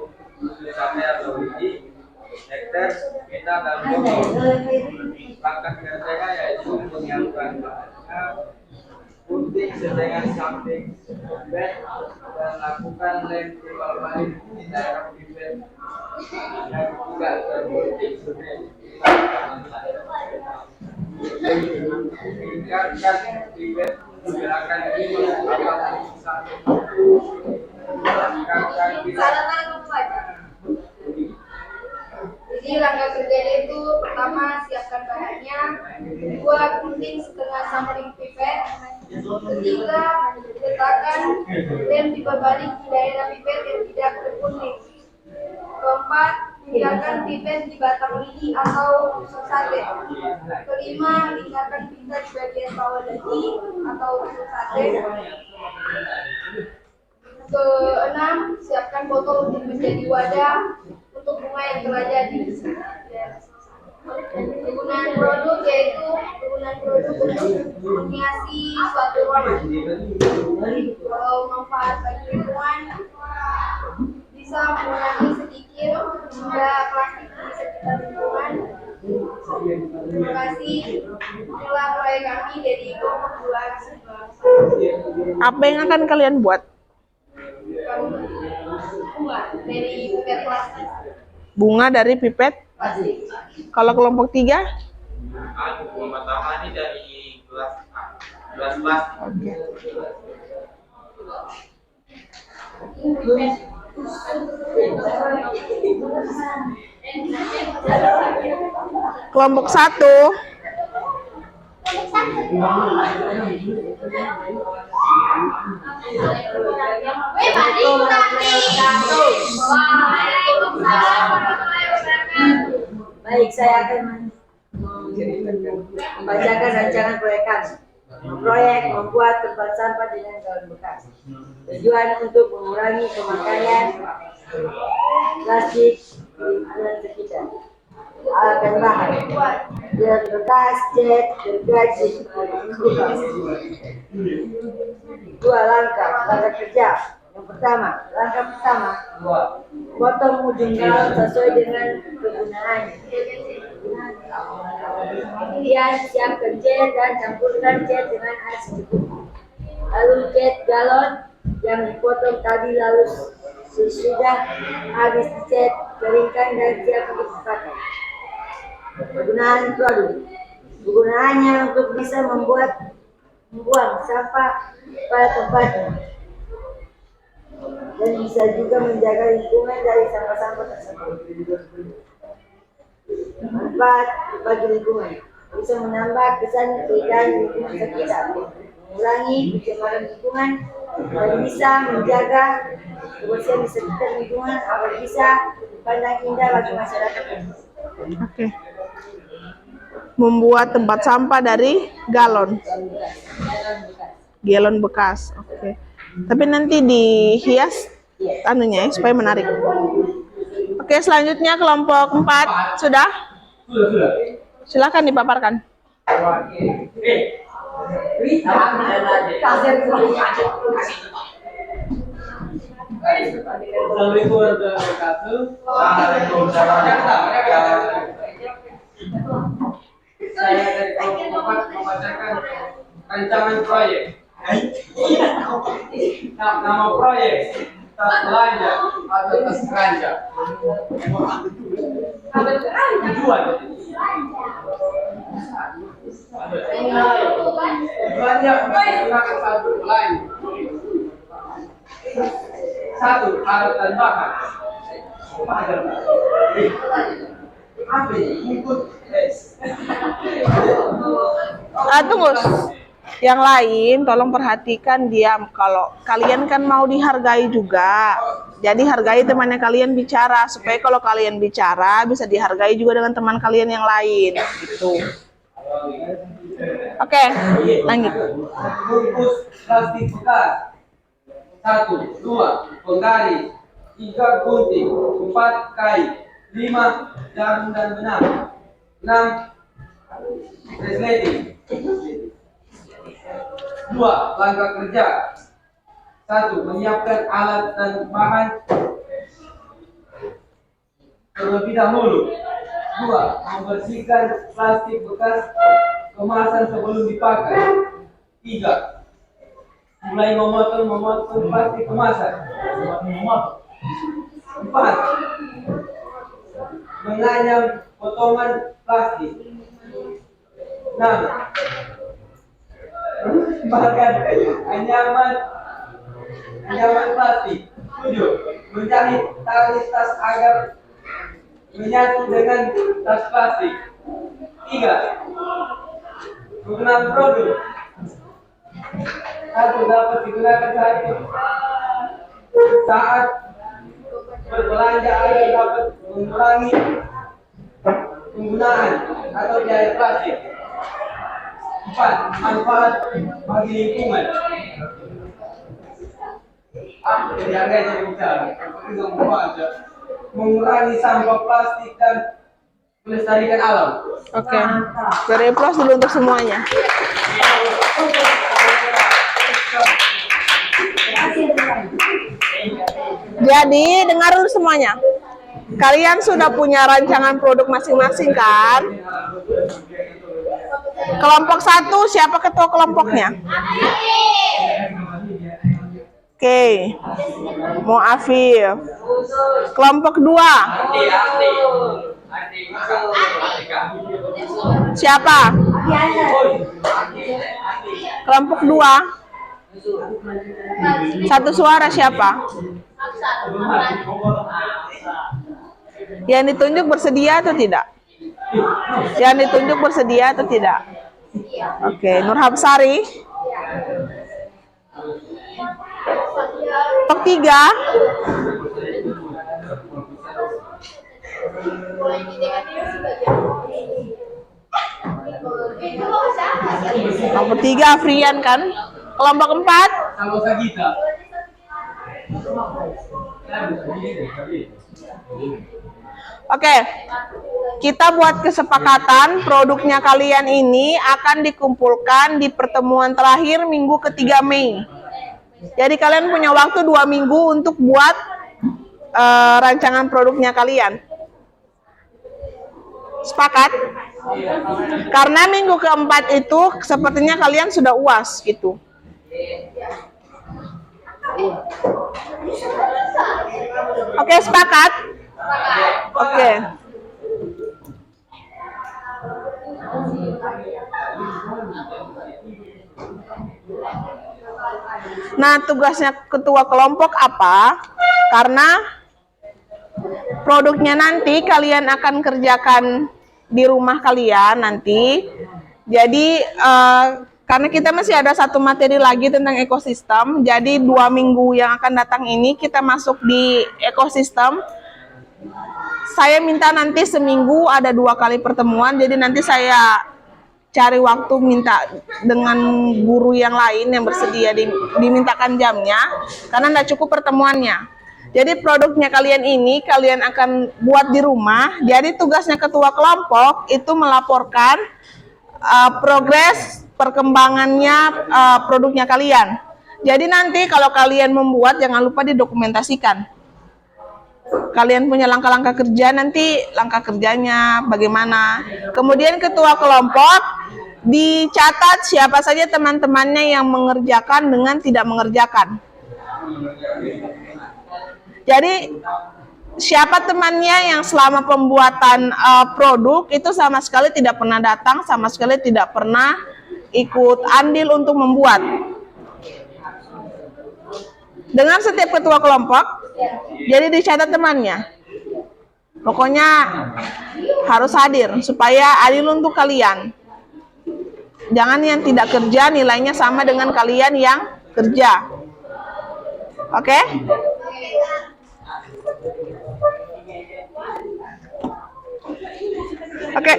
S2: sampai atau biji, hektar, pita, dan botol. Langkah kerjanya yaitu menyiapkan bahannya, gunting setengah samping pipet, dan lakukan lem timbal balik di daerah pipet yang tidak tergunting sudah. Tingkatkan pipet gerakan ini menggunakan satu. Tingkatkan pipet.
S7: Jadi langkah kerjanya itu pertama siapkan bahannya, kedua gunting setengah samping pipet, ketiga letakkan lem di berbalik di daerah pipet yang tidak berkuning, keempat pindahkan pipet di batang lidi atau tusuk sate, kelima lingkarkan pipet di bagian bawah lidi atau tusuk sate, keenam siapkan botol untuk menjadi wadah untuk bunga yang telah jadi. Penggunaan produk yaitu penggunaan produk untuk menghiasi suatu ruangan. Kalau manfaat bagi lingkungan bisa mengurangi sedikit jumlah plastik di sekitar lingkungan. Terima kasih. Inilah proyek kami dari kelompok 2.
S1: Apa yang akan kalian buat?
S7: Bunga dari pipet plastik.
S1: Bunga dari pipet. Kalau kelompok 3?
S2: Bunga matahari dari gelas plastik.
S1: Oke. Kelompok 1.
S8: Baik, saya akan membacakan rancangan proyek kami. Proyek membuat tempat sampah dengan daun bekas. Tujuan untuk mengurangi pemakaian plastik di lingkungan sekitar. Alat dan bahan: daun bekas, cat, gergaji. Dua langkah kerja. Yang Langkah pertama, potong ujung galon sesuai dengan kegunaannya. Kemudian siapkan cat dan campurkan cat dengan air secukupnya. Lalu cat galon yang dipotong tadi, lalu sesudah habis dicat, keringkan dan siap untuk dipakai. Penggunaan produk. Penggunaannya untuk bisa membuang sampah pada tempatnya, dan bisa juga menjaga lingkungan dari sampah-sampah tersebut. Manfaat bagi lingkungan, bisa menambah kesan keindahan lingkungan sekitar, mengurangi pencemaran lingkungan, dan bisa menjaga kebersihan di sekitar lingkungan agar bisa dipandang indah bagi masyarakat.
S1: Oke. Membuat tempat sampah dari galon bekas. Oke. Tapi nanti dihias anunya ya, supaya menarik. Oke, selanjutnya kelompok 4 sudah? Silakan dipaparkan.
S5: Assalamualaikum warahmatullahi wabarakatuh.
S2: Saya dari kelompok 4 membacakan rancangan proyek. Nama proyek tas belanja atau tas keranjang. Tujuan. Tujuannya untuk menggunakan satu belanja. 1. Alat dan bahan. Apa ini? Input
S1: Tunggu. Yang lain tolong perhatikan diam. Kalau kalian kan mau dihargai juga, jadi hargai temannya kalian bicara, supaya kalau kalian bicara bisa dihargai juga dengan teman kalian yang lain gitu. Oke, lanjut.
S2: bungkus plastik bekas. 1, 2 penggaris, 3 gunting, 4 kain, 5 jarum dan benang, 6 resleting. 2. Langkah kerja. 1. Menyiapkan alat dan bahan terlebih dahulu. 2. Membersihkan plastik bekas kemasan sebelum dipakai. 3. Mulai memotong plastik kemasan. 4. Menganyam potongan plastik. 6. Bahkan anyaman plastik. 7. Menjahit tali tas agar menyatu dengan tas plastik. 3. Penggunaan produk. 1. Dapat digunakan saat berbelanja agar dapat mengurangi penggunaan atau biaya plastik. 4. Manfaat bagi lingkungan. Jadi agak jadi bicara. Mengurangi sampah plastik dan melestarikan alam.
S1: Oke. Beri aplaus dulu untuk semuanya. Jadi dengar dulu semuanya. Kalian sudah punya rancangan produk masing-masing kan? Kelompok 1 siapa ketua kelompoknya? Oke. Mau Afif. Kelompok 2. Siapa? Kelompok 2. Satu suara siapa? Yang ditunjuk bersedia atau tidak? Yang ditunjuk bersedia atau tidak? Oke, Nur Hapsari. Kelompok 3. Kelompok 3 Afrian kan? Kelompok 4.
S2: Sama Sagita.
S1: Oke, kita buat kesepakatan produknya kalian ini akan dikumpulkan di pertemuan terakhir minggu ke-3 Mei. Jadi kalian punya waktu 2 minggu untuk buat rancangan produknya kalian. Sepakat? Karena minggu keempat itu sepertinya kalian sudah UAS gitu. Oke, sepakat? Oke. Nah, tugasnya ketua kelompok apa? Karena produknya nanti kalian akan kerjakan di rumah kalian nanti. Jadi karena kita masih ada satu materi lagi tentang ekosistem, jadi 2 minggu yang akan datang ini kita masuk di ekosistem. Saya minta nanti seminggu ada 2 kali pertemuan, jadi nanti saya cari waktu minta dengan guru yang lain yang bersedia dimintakan jamnya, karena tidak cukup pertemuannya. Jadi produknya kalian ini kalian akan buat di rumah. Jadi tugasnya ketua kelompok itu melaporkan progres perkembangannya produknya kalian. Jadi nanti kalau kalian membuat jangan lupa didokumentasikan. Kalian punya langkah-langkah kerja, nanti langkah kerjanya bagaimana. Kemudian ketua kelompok dicatat siapa saja teman-temannya yang mengerjakan dengan tidak mengerjakan. Jadi siapa temannya yang selama pembuatan produk itu sama sekali tidak pernah datang, sama sekali tidak pernah ikut andil untuk membuat. Dengan setiap ketua kelompok, jadi dicatat temannya. Pokoknya harus hadir supaya adil untuk kalian. Jangan yang tidak kerja nilainya sama dengan kalian yang kerja. Oke? Oke.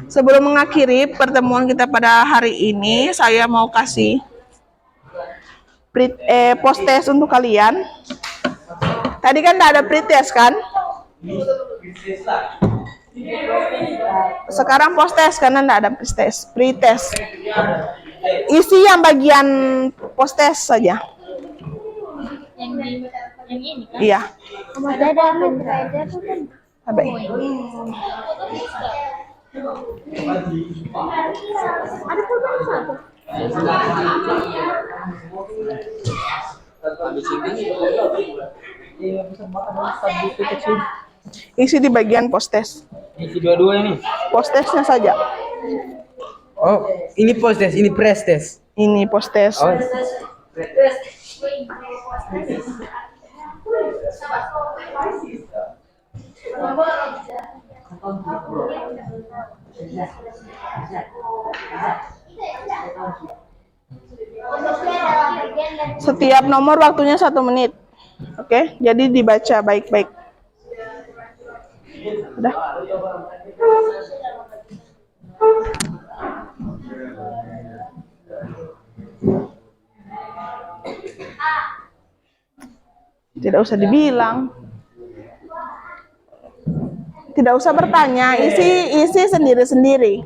S1: Sebelum mengakhiri pertemuan kita pada hari ini, saya mau kasih post test untuk kalian. Tadi kan tidak ada pre-test kan? Sekarang post test karena tidak ada pre-test. Isi yang bagian post test saja.
S3: Yang ini kan?
S1: Iya.
S3: Ada pendrive tuh kan.
S1: Baik.
S3: Ada program satu.
S1: Isi di bagian post test.
S6: Isi dua-dua ini.
S1: Post testnya saja.
S6: Oh, ini post test, ini press test.
S1: Ini post test.
S6: Oh.
S1: Setiap nomor waktunya 1 menit. Oke, jadi dibaca baik-baik. Udah. Tidak usah dibilang. Tidak usah bertanya, isi sendiri-sendiri.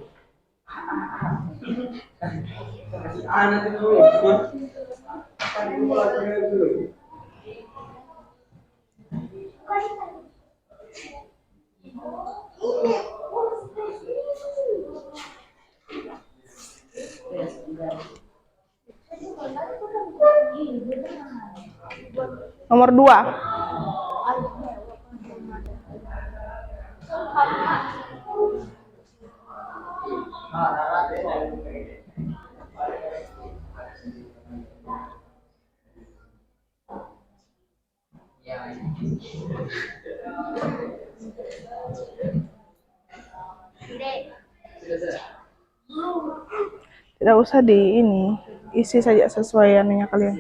S1: Nomor 2. Tidak usah di ini, isi saja sesuai anunya kalian.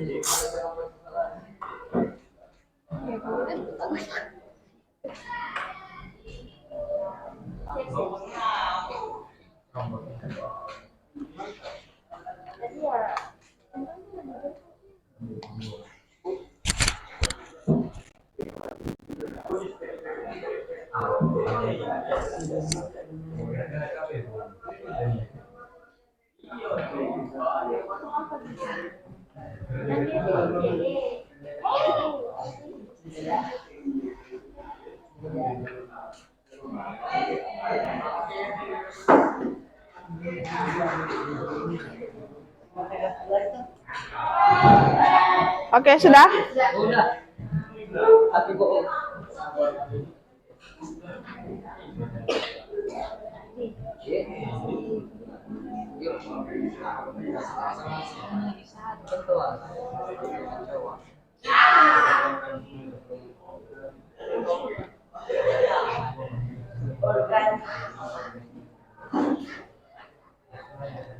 S1: Oke, sudah?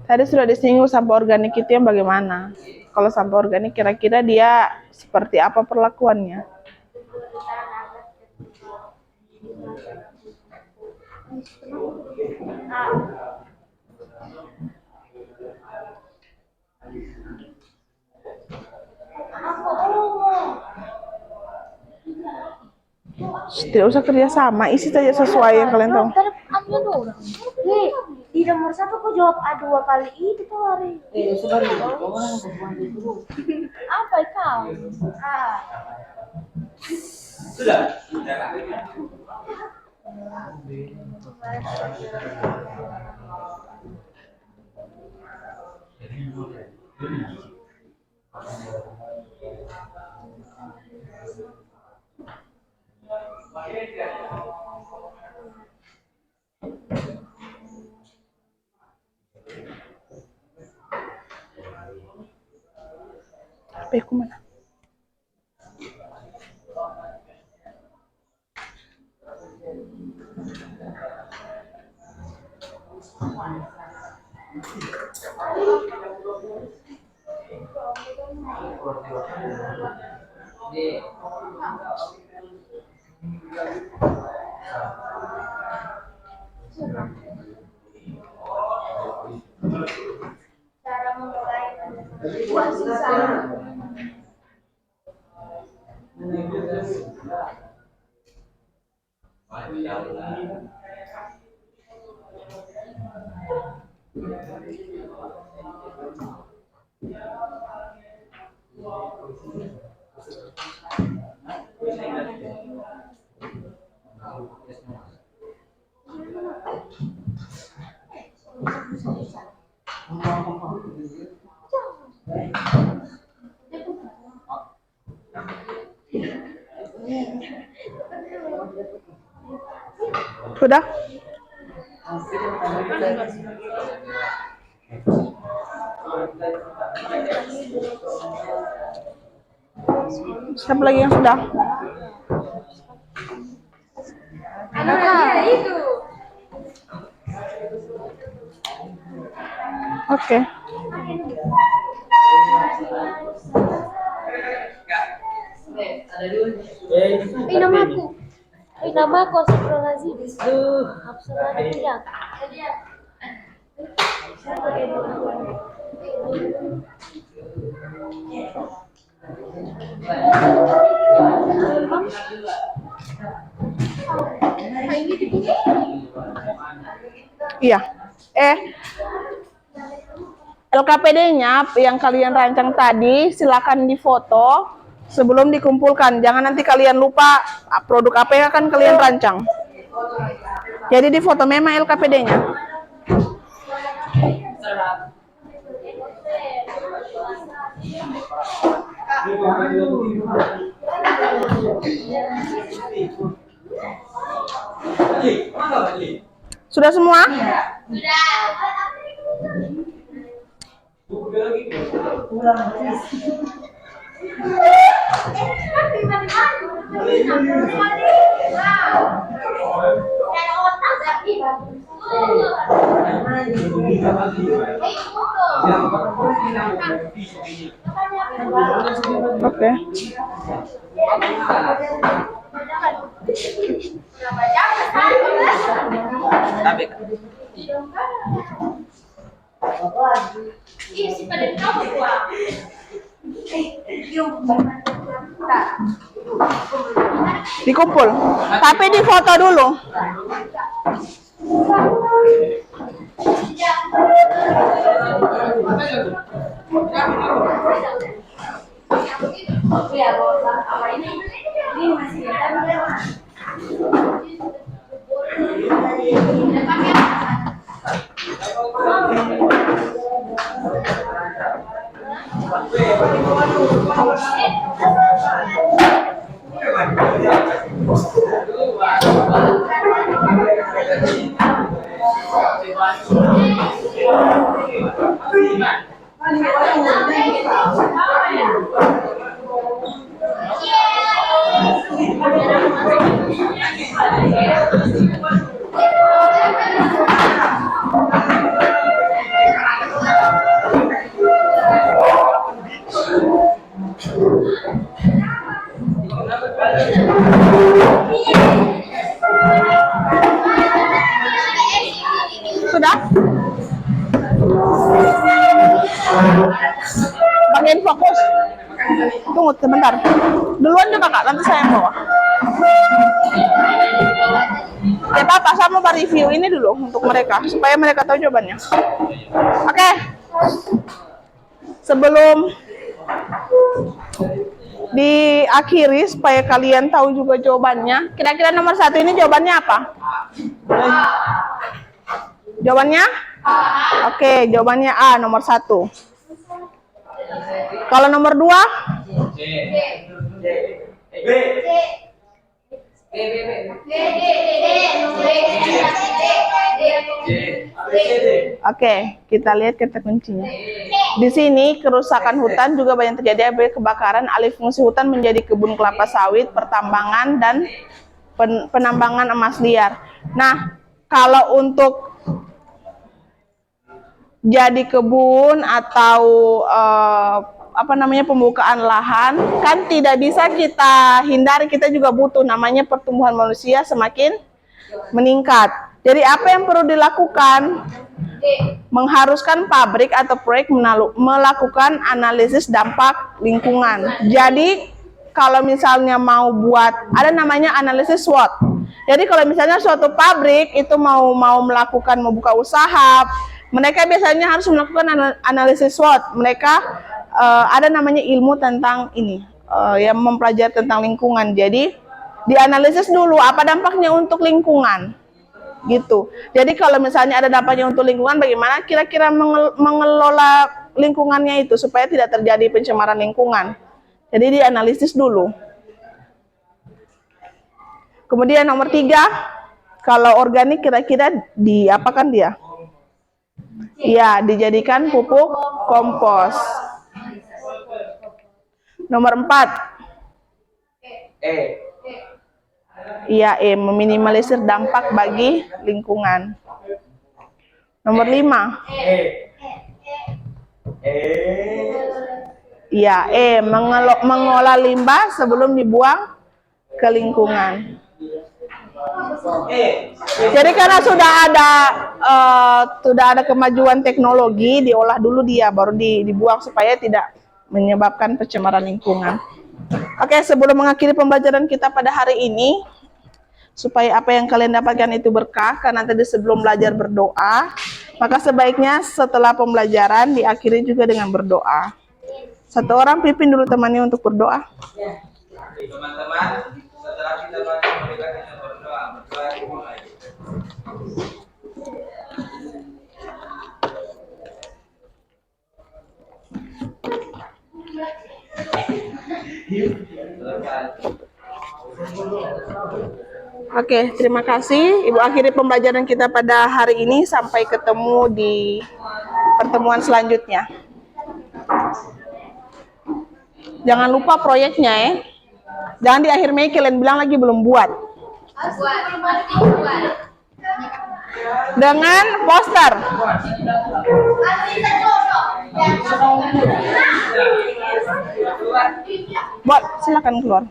S1: Tadi sudah disinggung sampah organik itu yang bagaimana? Kalau sampah organik kira-kira dia seperti apa perlakuannya? Tidak usah kerja sama, isi saja sesuai yang kalian tahu.
S3: Ambil dulu. Hei, di nomor 1 kok jawab A2 kali itu tuh hari. Apa kau?
S2: Sudah.
S1: HP ku mana?
S3: Cara memulai
S1: Sudah? Siapa lagi yang sudah?
S7: Itu.
S1: Oke.
S3: namaku. Namaku Astagfirullahaladzim. Astagfirullahaladzim.
S1: Iya. LKPD-nya yang kalian rancang tadi silakan difoto sebelum dikumpulkan. Jangan nanti kalian lupa produk apa yang akan kalian rancang. Jadi difoto memang LKPD-nya. Sudah semua? Oke. Dikumpul, tapi difoto dulu. Sudah? Bagian fokus. Tunggu sebentar. Duluan juga Kak, nanti saya yang bawa. Ya apa, saya mau review ini dulu untuk mereka supaya mereka tahu jawabannya. Oke. Sebelum diakhiri supaya kalian tahu juga jawabannya. Kira-kira nomor 1 ini jawabannya apa? Jawabannya? Oke, jawabannya A, nomor 1. Kalau nomor 2? Oke, kita lihat kata kuncinya. Di sini kerusakan hutan juga banyak terjadi akibat kebakaran, alih fungsi hutan menjadi kebun kelapa sawit, pertambangan dan penambangan emas liar. Nah, kalau untuk jadi kebun atau pembukaan lahan kan tidak bisa kita hindari, kita juga butuh, namanya pertumbuhan manusia semakin meningkat. Jadi apa yang perlu dilakukan? Mengharuskan pabrik atau proyek melakukan analisis dampak lingkungan. Jadi kalau misalnya mau buat, ada namanya analisis SWOT. Jadi kalau misalnya suatu pabrik itu mau membuka usaha, mereka biasanya harus melakukan analisis SWOT. Mereka ada namanya ilmu tentang ini, yang mempelajari tentang lingkungan. Jadi dianalisis dulu apa dampaknya untuk lingkungan, gitu. Jadi kalau misalnya ada dampaknya untuk lingkungan, bagaimana kira-kira mengelola lingkungannya itu supaya tidak terjadi pencemaran lingkungan. Jadi dianalisis dulu. Kemudian nomor 3, kalau organik kira-kira diapakan dia? Ya, dijadikan pupuk kompos. Nomor 4. Iya, meminimalisir dampak bagi lingkungan. Nomor 5. Iya, mengolah limbah sebelum dibuang ke lingkungan. Jadi karena sudah ada kemajuan teknologi, diolah dulu dia baru dibuang supaya tidak menyebabkan pencemaran lingkungan. Oke, sebelum mengakhiri pembelajaran kita pada hari ini, supaya apa yang kalian dapatkan itu berkah, karena tadi sebelum belajar berdoa, maka sebaiknya setelah pembelajaran diakhiri juga dengan berdoa. Satu orang pimpin dulu temannya untuk berdoa.
S2: Teman-teman, setelah kita belajar berdoa dimulai.
S1: Oke, terima kasih. Ibu akhiri pembelajaran kita pada hari ini. Sampai ketemu di pertemuan selanjutnya. Jangan lupa proyeknya ya. Jangan di akhir Mei kalian bilang lagi belum buat. Dengan poster. Buat, silakan keluar.